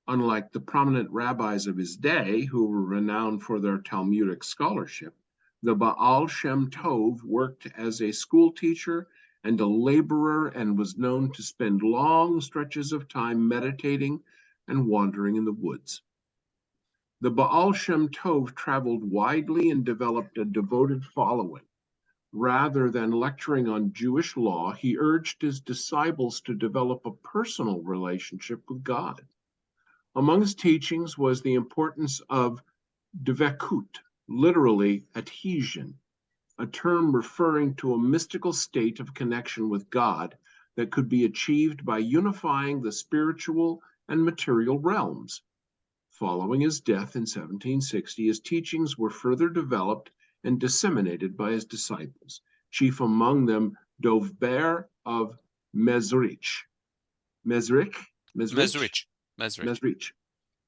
Unlike the prominent rabbis of his day, who were renowned for their Talmudic scholarship, the Baal Shem Tov worked as a school teacher and a laborer and was known to spend long stretches of time meditating and wandering in the woods. The Baal Shem Tov traveled widely and developed a devoted following. Rather than lecturing on Jewish law, he urged his disciples to develop a personal relationship with God. Among his teachings was the importance of dvekut, literally adhesion, a term referring to a mystical state of connection with God that could be achieved by unifying the spiritual and material realms. Following his death in 1760, his teachings were further developed and disseminated by his disciples, chief among them Dovber of Mezrich,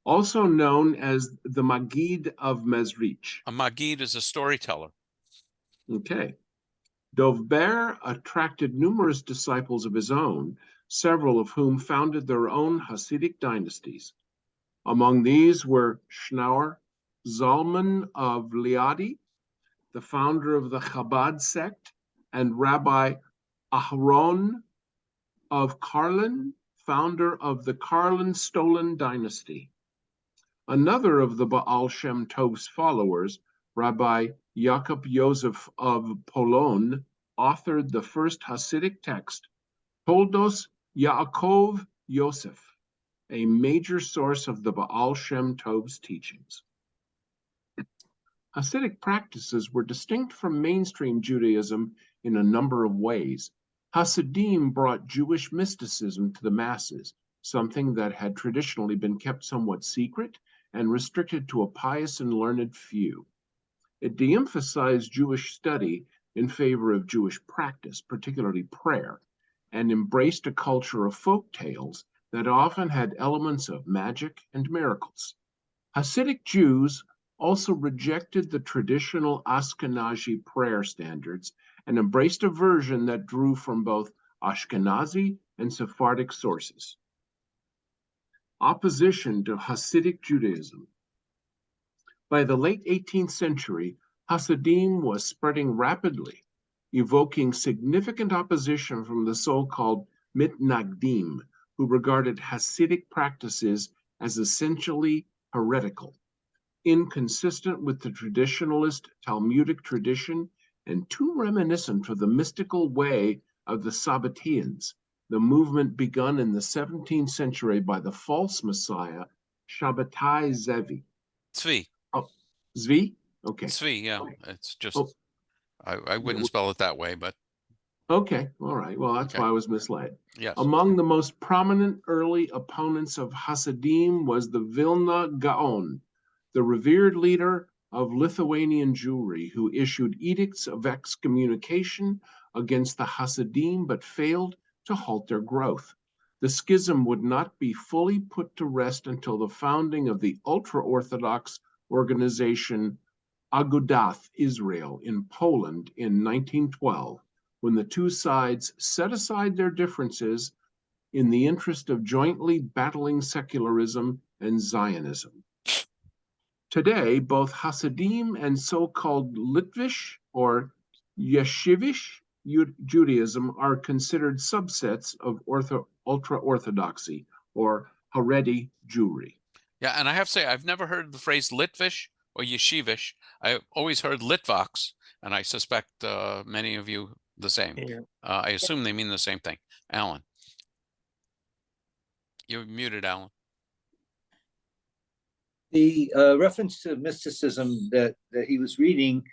also known as the Maggid of Mezrich. A Maggid is a storyteller. Okay. Dovber attracted numerous disciples of his own, several of whom founded their own Hasidic dynasties. Among these were Schnauer Zalman of Liadi, the founder of the Chabad sect, and Rabbi Aharon of Karlin, founder of the Karlin-Stolen dynasty. Another of the Baal Shem Tov's followers, Rabbi Jacob Yosef of Polon, authored the first Hasidic text, Toldos Yaakov Yosef, a major source of the Baal Shem Tov's teachings. Hasidic practices were distinct from mainstream Judaism in a number of ways. Hasidim brought Jewish mysticism to the masses, something that had traditionally been kept somewhat secret and restricted to a pious and learned few. It de-emphasized Jewish study in favor of Jewish practice, particularly prayer, and embraced a culture of folk tales that often had elements of magic and miracles. Hasidic Jews also rejected the traditional Ashkenazi prayer standards and embraced a version that drew from both Ashkenazi and Sephardic sources. Opposition to Hasidic Judaism. By the late 18th century, Hasidim was spreading rapidly, evoking significant opposition from the so-called mitnagdim, who regarded Hasidic practices as essentially heretical, inconsistent with the traditionalist Talmudic tradition, and too reminiscent of the mystical way of the Sabbateans, the movement begun in the 17th century by the false messiah, Shabbatai Zevi. Tzvi. Oh, Zvi? Okay. Tzvi, yeah. It's just, I wouldn't spell it that way, but. Okay, all right. Well, that's why I was misled. Yes. Among the most prominent early opponents of Hasidim was the Vilna Gaon, the revered leader of Lithuanian Jewry, who issued edicts of excommunication against the Hasidim but failed to halt their growth. The schism would not be fully put to rest until the founding of the ultra-Orthodox organization Agudath Israel in Poland in 1912, when the two sides set aside their differences in the interest of jointly battling secularism and Zionism. Today, both Hasidim and so-called Litvish or Yeshivish Judaism are considered subsets of ultra-Orthodoxy or Haredi Jewry. Yeah, and I have to say, I've never heard the phrase Litvish or Yeshivish. I always heard Litvaks, and I suspect many of you the same. Yeah. I assume they mean the same thing. Alan. You're muted, Alan. The reference to mysticism that he was reading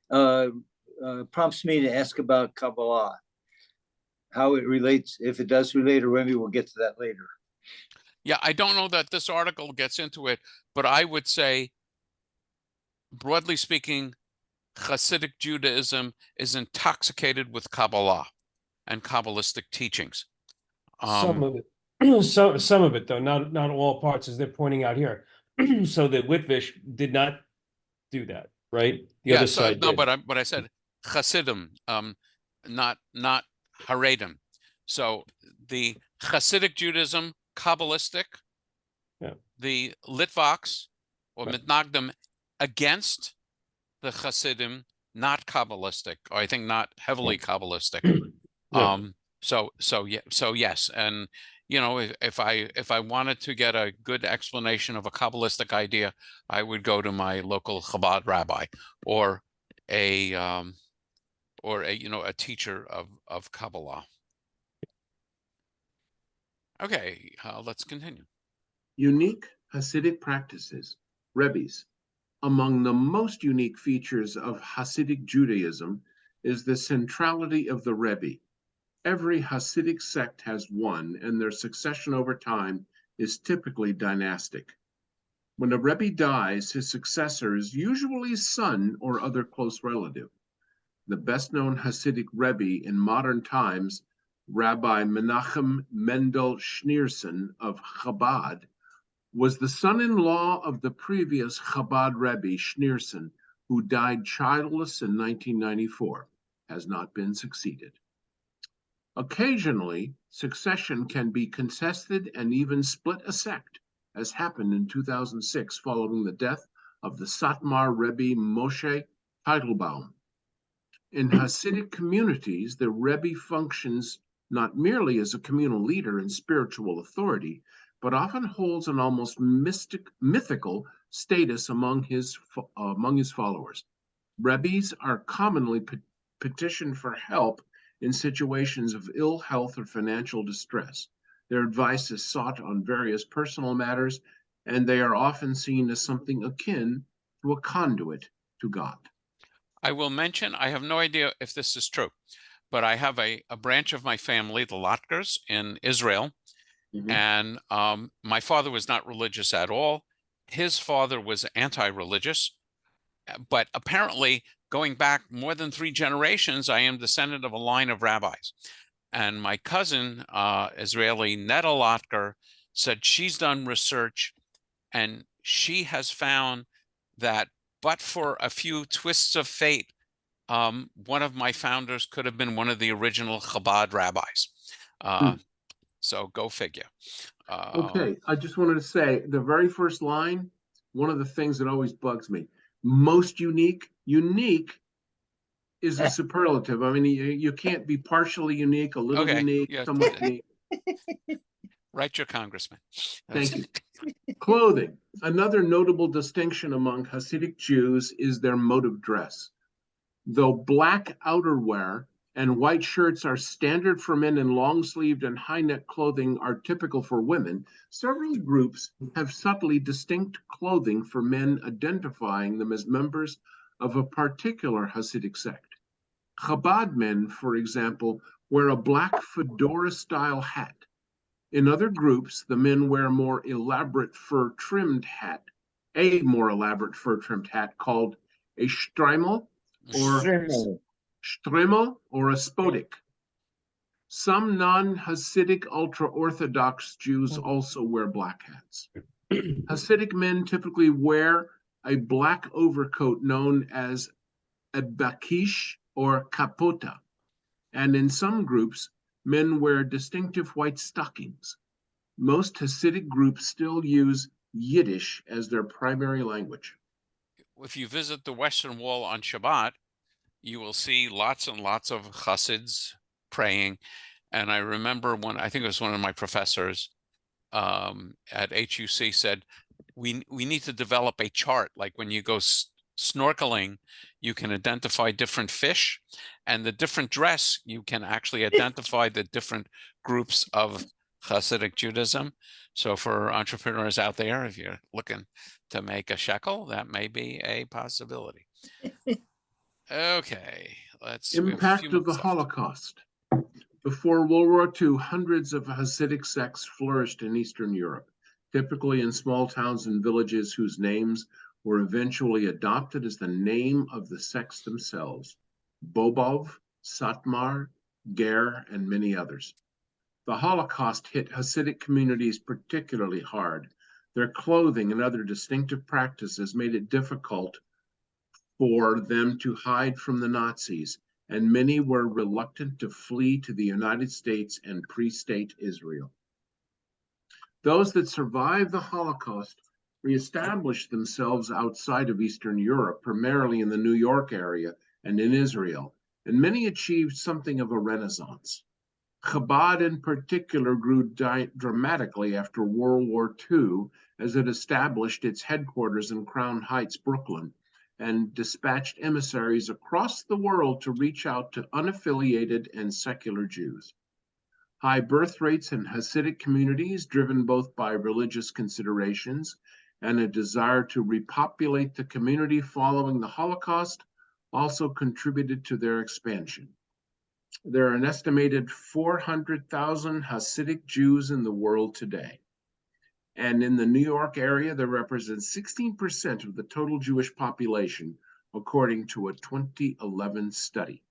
prompts me to ask about Kabbalah, how it relates, if it does relate, or maybe we'll get to that later. Yeah, I don't know that this article gets into it, but I would say, broadly speaking, Hasidic Judaism is intoxicated with Kabbalah and Kabbalistic teachings. Some of it, some of it though, not all parts, as they're pointing out here. So that Whitfish did not do that, right? The other side no, did. but I said Hasidim, not Haredim. So the Hasidic Judaism, Kabbalistic, Yeah. the Litvaks or Right. Mitnagdim against the Hasidim, not Kabbalistic, or I think not heavily Kabbalistic. Yeah. So yes, and you know, if I wanted to get a good explanation of a Kabbalistic idea, I would go to my local Chabad rabbi or a teacher of Kabbalah. Okay, let's continue. Unique Hasidic practices, Rebbes. Among the most unique features of Hasidic Judaism is the centrality of the Rebbe. Every Hasidic sect has one, and their succession over time is typically dynastic. When a Rebbe dies, his successor is usually a son or other close relative. The best-known Hasidic Rebbe in modern times, Rabbi Menachem Mendel Schneerson of Chabad, was the son-in-law of the previous Chabad Rebbe Schneerson, who died childless in 1994, has not been succeeded. Occasionally, succession can be contested and even split a sect, as happened in 2006 following the death of the Satmar Rebbe Moshe Teitelbaum. In Hasidic communities, the Rebbe functions not merely as a communal leader and spiritual authority, but often holds an almost mythical status among his followers. Rebbes are commonly petitioned for help in situations of ill health or financial distress. Their advice is sought on various personal matters, and they are often seen as something akin to a conduit to God. I will mention, I have no idea if this is true, but I have a branch of my family, the Lotkers in Israel, and my father was not religious at all. His father was anti-religious, but apparently going back more than 3 generations, I am descendant of a line of rabbis. And my cousin, Israeli Netta Lotker, said she's done research and she has found that, but for a few twists of fate, one of my founders could have been one of the original Chabad rabbis. So go figure. Okay, I just wanted to say the very first line, one of the things that always bugs me, most unique. Unique is a superlative. I mean, you can't be partially unique, a little unique, somewhat unique. Write your congressman. Thank you. Clothing. Another notable distinction among Hasidic Jews is their mode of dress. Though black outerwear and white shirts are standard for men and long-sleeved and high-neck clothing are typical for women, several groups have subtly distinct clothing for men, identifying them as members of a particular Hasidic sect. Chabad men, for example, wear a black fedora-style hat. In other groups, the men wear a more elaborate fur-trimmed hat called a shtreimel or a spodik. Some non-Hasidic ultra-Orthodox Jews also wear black hats. Hasidic men typically wear a black overcoat known as a bakish or kapota, and in some groups, men wear distinctive white stockings. Most Hasidic groups still use Yiddish as their primary language. If you visit the Western Wall on Shabbat, you will see lots and lots of Hasids praying. And I remember I think it was one of my professors at HUC said, we need to develop a chart, like when you go snorkeling, you can identify different fish, and the different dress, you can actually identify the different groups of Hasidic Judaism. So for entrepreneurs out there, if you're looking to make a shekel, that may be a possibility. Okay, we have a few Impact of the minutes left. Holocaust. Before World War II, hundreds of Hasidic sects flourished in Eastern Europe, typically in small towns and villages whose names were eventually adopted as the name of the sects themselves: Bobov, Satmar, Ger, and many others. The Holocaust hit Hasidic communities particularly hard. Their clothing and other distinctive practices made it difficult for them to hide from the Nazis, and many were reluctant to flee to the United States and pre-state Israel. Those that survived the Holocaust reestablished themselves outside of Eastern Europe, primarily in the New York area and in Israel, and many achieved something of a renaissance. Chabad in particular grew dramatically after World War II as it established its headquarters in Crown Heights, Brooklyn, and dispatched emissaries across the world to reach out to unaffiliated and secular Jews. High birth rates in Hasidic communities, driven both by religious considerations and a desire to repopulate the community following the Holocaust, also contributed to their expansion. There are an estimated 400,000 Hasidic Jews in the world today. And in the New York area, they represent 16% of the total Jewish population, according to a 2011 study.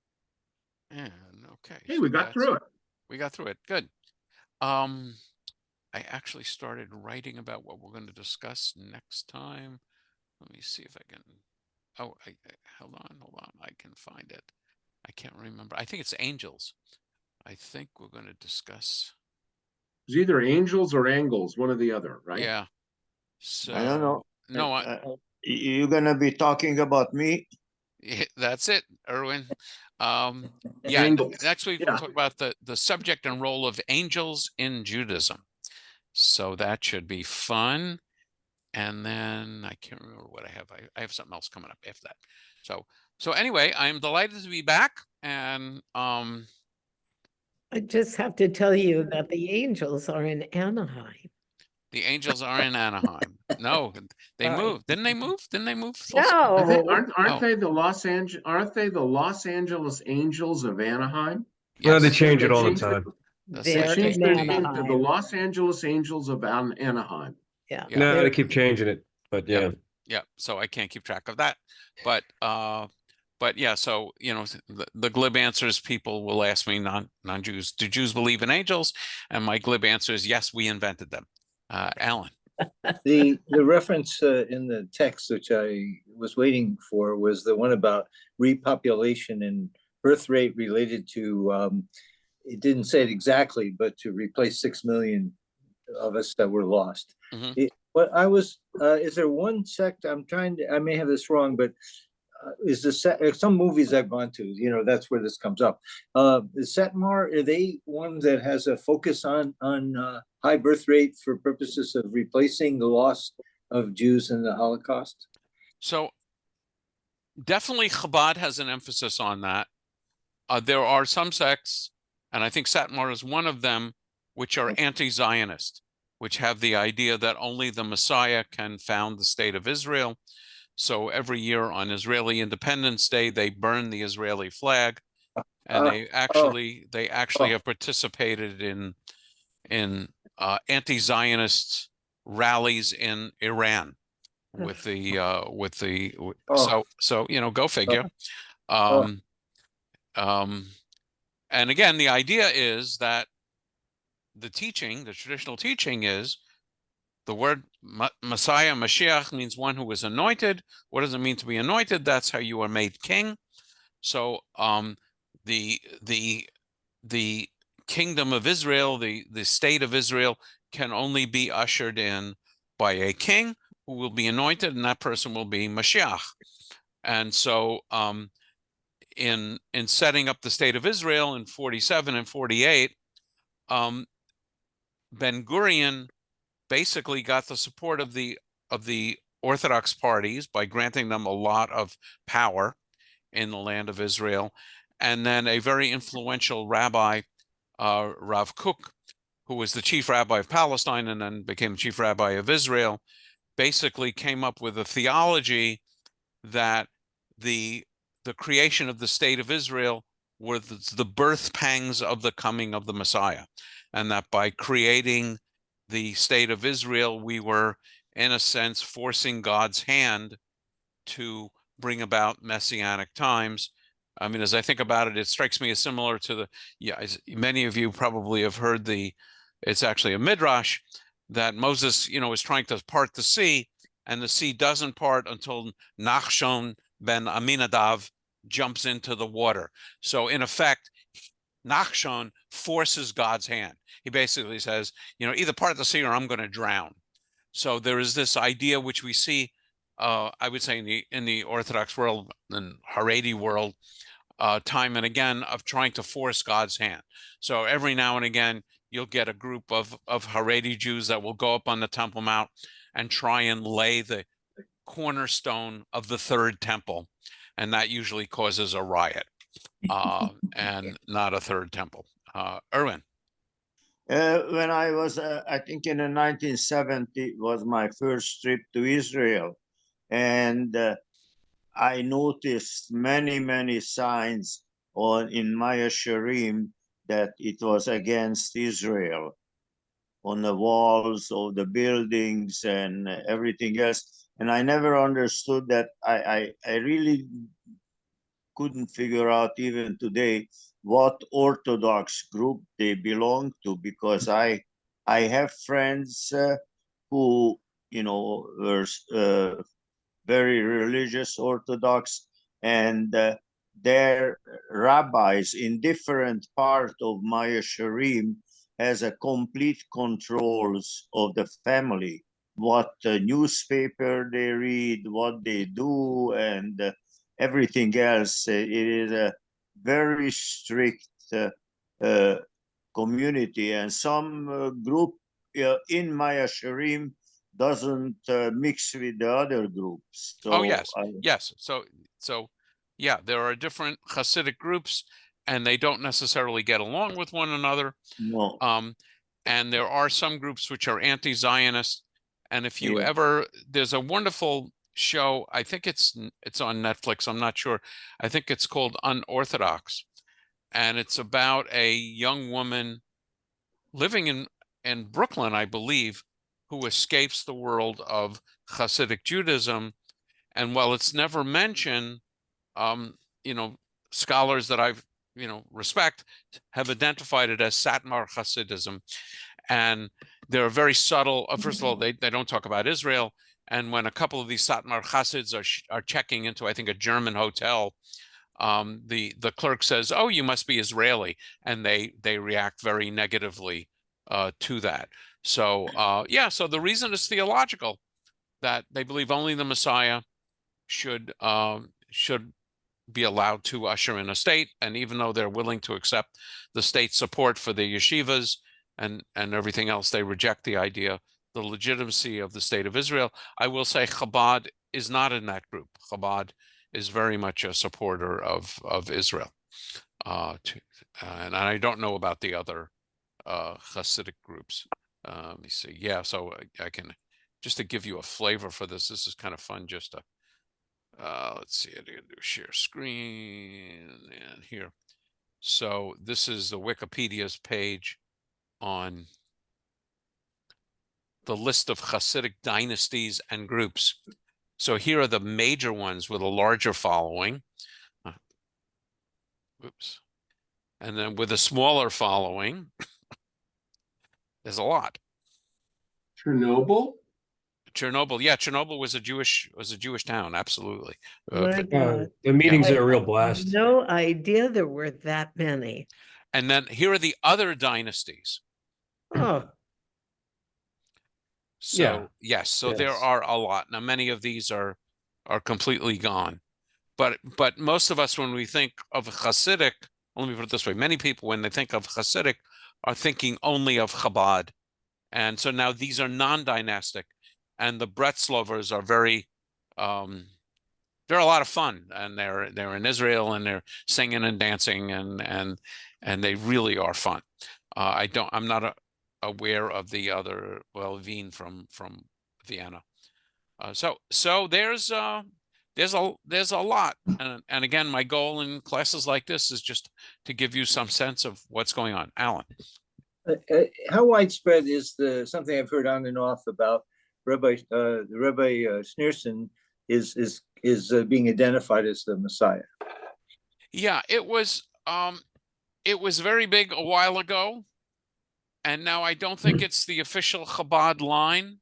And okay. Hey, so we got through it. We got through it. Good. I actually started writing about what we're going to discuss next time. Let me see if I can. Oh, hold on. I can find it. I can't remember. I think it's angels. I think we're going to discuss. It's either angels or angles, one or the other, right? Yeah. So I don't know. no, You're gonna be talking about me? that's it, Erwin. Yeah. Angles. Next week we'll talk about the subject and role of angels in Judaism. So that should be fun. And then I can't remember what I have. I have something else coming up after that. So anyway, I'm delighted to be back. And I just have to tell you that the angels are in Anaheim. the angels are in Anaheim. No, they Sorry. moved. Didn't they move? Didn't they move? No. I think, aren't Oh. they the Los Angeles Angels of Anaheim? Well, they Yes. change it They all the changed time. The They They're same changed in their name. name to the Anaheim. Los Angeles Angels of Anaheim. Yeah. Yeah. No, they're- they keep changing it, but yeah. Yeah. So I can't keep track of that. But yeah, so the glib answer is people will ask me, non-Jews, do Jews believe in angels? And my glib answer is yes, we invented them. Alan. The reference in the text, which I was waiting for, was the one about repopulation and birth rate related to, it didn't say it exactly, but to replace 6 million of us that were lost. Mhm. Is there one sect, I may have this wrong, but is some movies I've gone to, that's where this comes up. Is Satmar, are they one that has a focus on high birth rate for purposes of replacing the loss of Jews in the Holocaust? So definitely Chabad has an emphasis on that. There are some sects, and I think Satmar is one of them, which are anti-Zionist, which have the idea that only the Messiah can found the state of Israel. So every year on Israeli Independence Day, they burn the Israeli flag, and they actually have participated in anti-Zionist rallies in Iran with the go figure. And again, the idea is that the traditional teaching is the word Messiah, Mashiach, means one who is anointed. What does it mean to be anointed? That's how you are made king. So the kingdom of Israel, the state of Israel, can only be ushered in by a king who will be anointed, and that person will be Mashiach. And so in setting up the state of Israel in 47 and 48, Ben Gurion basically got the support of the Orthodox parties by granting them a lot of power in the land of Israel. And then a very influential rabbi, Rav Kook, who was the chief rabbi of Palestine and then became the chief rabbi of Israel, basically came up with a theology that the creation of the state of Israel was the birth pangs of the coming of the Messiah, and that by creating the state of Israel, we were, in a sense, forcing God's hand to bring about messianic times. I mean, as I think about it, it strikes me as similar to the, as many of you probably have heard it's actually a midrash that Moses, is trying to part the sea, and the sea doesn't part until Nachshon ben Aminadav jumps into the water. So in effect, Nachshon forces God's hand. He basically says, either part the sea or I'm going to drown. So there is this idea which we see, I would say, in the Orthodox world and Haredi world, time and again, of trying to force God's hand. So every now and again, you'll get a group of Haredi Jews that will go up on the Temple Mount and try and lay the cornerstone of the third temple, and that usually causes a riot, and not a third temple. Erwin. When I was, I think in 1970 was my first trip to Israel, and I noticed many signs in Maya Sherim that it was against Israel on the walls of the buildings and everything else. And I never understood that. I really couldn't figure out even today what Orthodox group they belong to, because I have friends who were very religious Orthodox, and their rabbis in different part of Maya Sherim has a complete controls of the family, what newspaper they read, what they do, and everything else. It is a very strict community, and some group in Maya Sherim doesn't mix with the other groups. So, yes. So yeah, there are different Hasidic groups, and they don't necessarily get along with one another. No. And there are some groups which are anti-Zionist. And if you there's a wonderful show, I think it's on Netflix, I'm not sure. I think it's called Unorthodox. And it's about a young woman living in Brooklyn, I believe, who escapes the world of Hasidic Judaism. And while it's never mentioned, scholars that I've, respect have identified it as Satmar Hasidism. And they're very subtle. First of all, they don't talk about Israel. And when a couple of these Satmar Hasids are checking into, I think, a German hotel, the clerk says, "Oh, you must be Israeli," and they react very negatively to that. So so the reason is theological, that they believe only the Messiah should be allowed to usher in a state, and even though they're willing to accept the state support for the yeshivas and everything else, they reject the idea, the legitimacy of the state of Israel. I will say Chabad is not in that group. Chabad is very much a supporter of Israel. And I don't know about the other Hasidic groups. Let me see. Yeah, so I can, just to give you a flavor for this is kind of fun, just to, let's see, I'm going to do share screen, and here. So this is the Wikipedia's page on the list of Hasidic dynasties and groups. So here are the major ones with a larger following. Oops. And then with a smaller following, there's a lot. Chernobyl? Chernobyl, yeah, Chernobyl was a Jewish town, absolutely. My God. The meetings I are a real had blast. no idea there were that many. And then here are the other dynasties. Oh, So yes, so there Yes. are a lot. Now many of these are completely gone. But most of us, when we think of Hasidic, let me put it this way, many people, when they think of Hasidic, are thinking only of Chabad. And so now these are non-dynastic. and the Bretzlovers are very, they're a lot of fun, and they're in Israel, and they're singing and dancing, and they really are fun. I'm not aware of the other, well, Wien from Vienna. So there's a lot, and again, my goal in classes like this is just to give you some sense of what's going on. Alan, how widespread is something I've heard on and off about Rabbi Schneerson is being identified as the Messiah? Yeah, it was very big a while ago, and now I don't think it's the official Chabad line.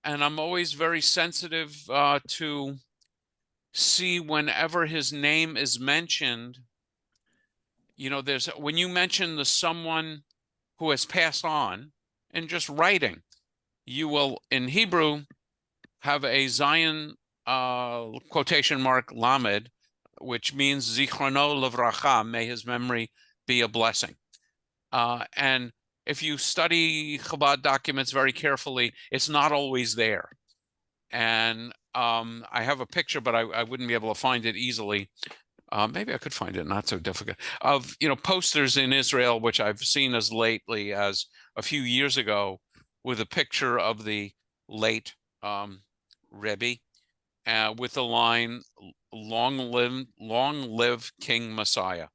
And I'm always very sensitive to see whenever his name is mentioned, when you mention someone who has passed on and just writing, you will, in Hebrew, have a Zion quotation mark Lamed, which means Zichrono Levracha, may his memory be a blessing. And if you study Chabad documents very carefully, it's not always there. And I have a picture, but I wouldn't be able to find it easily. Maybe I could find it, not so difficult, of posters in Israel, which I've seen as lately as a few years ago, with a picture of the late Rebbe with the line, "Long live King Messiah."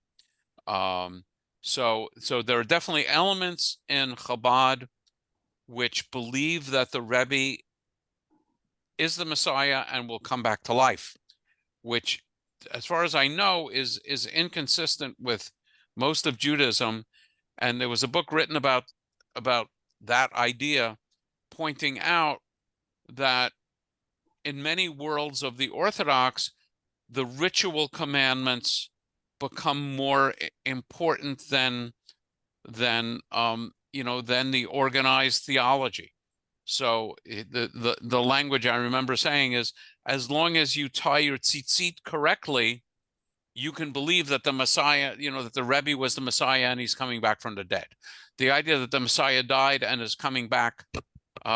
So there are definitely elements in Chabad which believe that the Rebbe is the Messiah and will come back to life, which, as far as I know, is inconsistent with most of Judaism. And there was a book written about that idea, pointing out that in many worlds of the Orthodox, the ritual commandments become more important than the organized theology. So the language I remember saying is, as long as you tie your tzitzit correctly, you can believe that the Messiah, that the Rebbe was the Messiah and he's coming back from the dead. The idea that the Messiah died and is coming back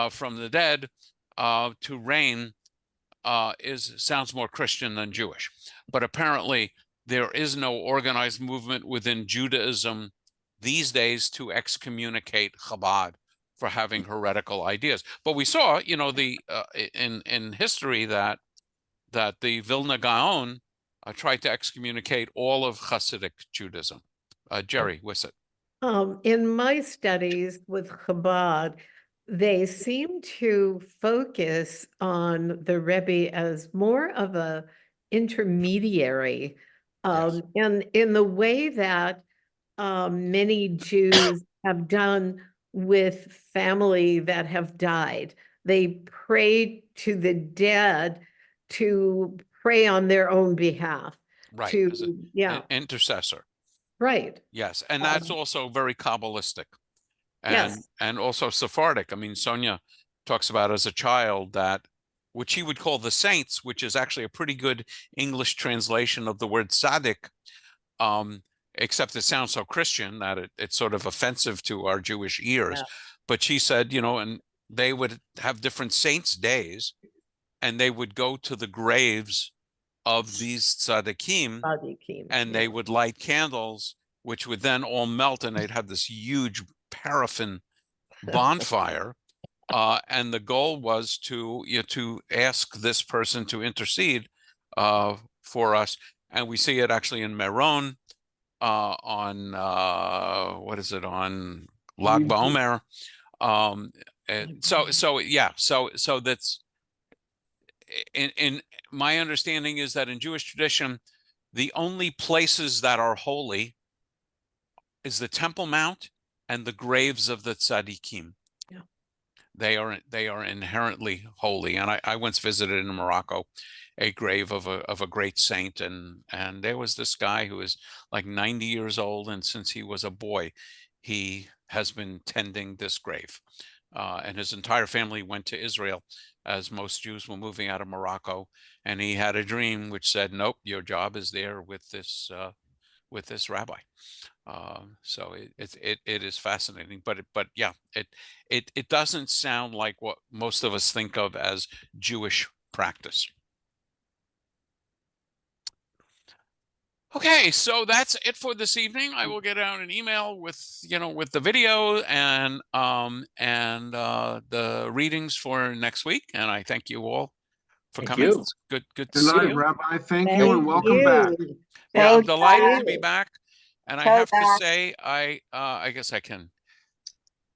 from the dead to reign sounds more Christian than Jewish. But apparently there is no organized movement within Judaism these days to excommunicate Chabad for having heretical ideas. But we saw, in history that the Vilna Gaon tried to excommunicate all of Hasidic Judaism. Jerry Wissett. In my studies with Chabad, they seem to focus on the Rebbe as more of a intermediary, Yes. and in the way that many Jews have done with family that have died. They pray to the dead to pray on their own behalf. Right. As an intercessor. Right. Yes. And that's also very Kabbalistic. Yes. And also Sephardic. I mean, Sonia talks about as a child that, which he would call the saints, which is actually a pretty good English translation of the word tzaddik, except it sounds so Christian that it's sort of offensive to our Jewish ears. Yeah. But she said, and they would have different saints' days, and they would go to the graves of these tzaddikim, and they would light candles, which would then all melt, and they'd have this huge paraffin bonfire. And the goal was to ask this person to intercede for us. And we see it actually in Meron, on on Lag BaOmer. So that's in my understanding is that in Jewish tradition, the only places that are holy is the Temple Mount and the graves of the tzaddikim. Yeah. They are inherently holy. And I once visited in Morocco a grave of a great saint, and there was this guy who was like 90 years old, and since he was a boy, he has been tending this grave. And his entire family went to Israel, as most Jews were moving out of Morocco, and he had a dream which said, nope, your job is there with this with this rabbi. So it is fascinating, but yeah, it doesn't sound like what most of us think of as Jewish practice. Okay, so that's it for this evening. I will get out an email with with the video and the readings for next week. And I thank you all for Thank coming. you. It's good to Good see night, you. Rabbi. Thank you and welcome you. back. Yeah, I'm Thank delighted to you. be back. And I So have to back. say, I guess I can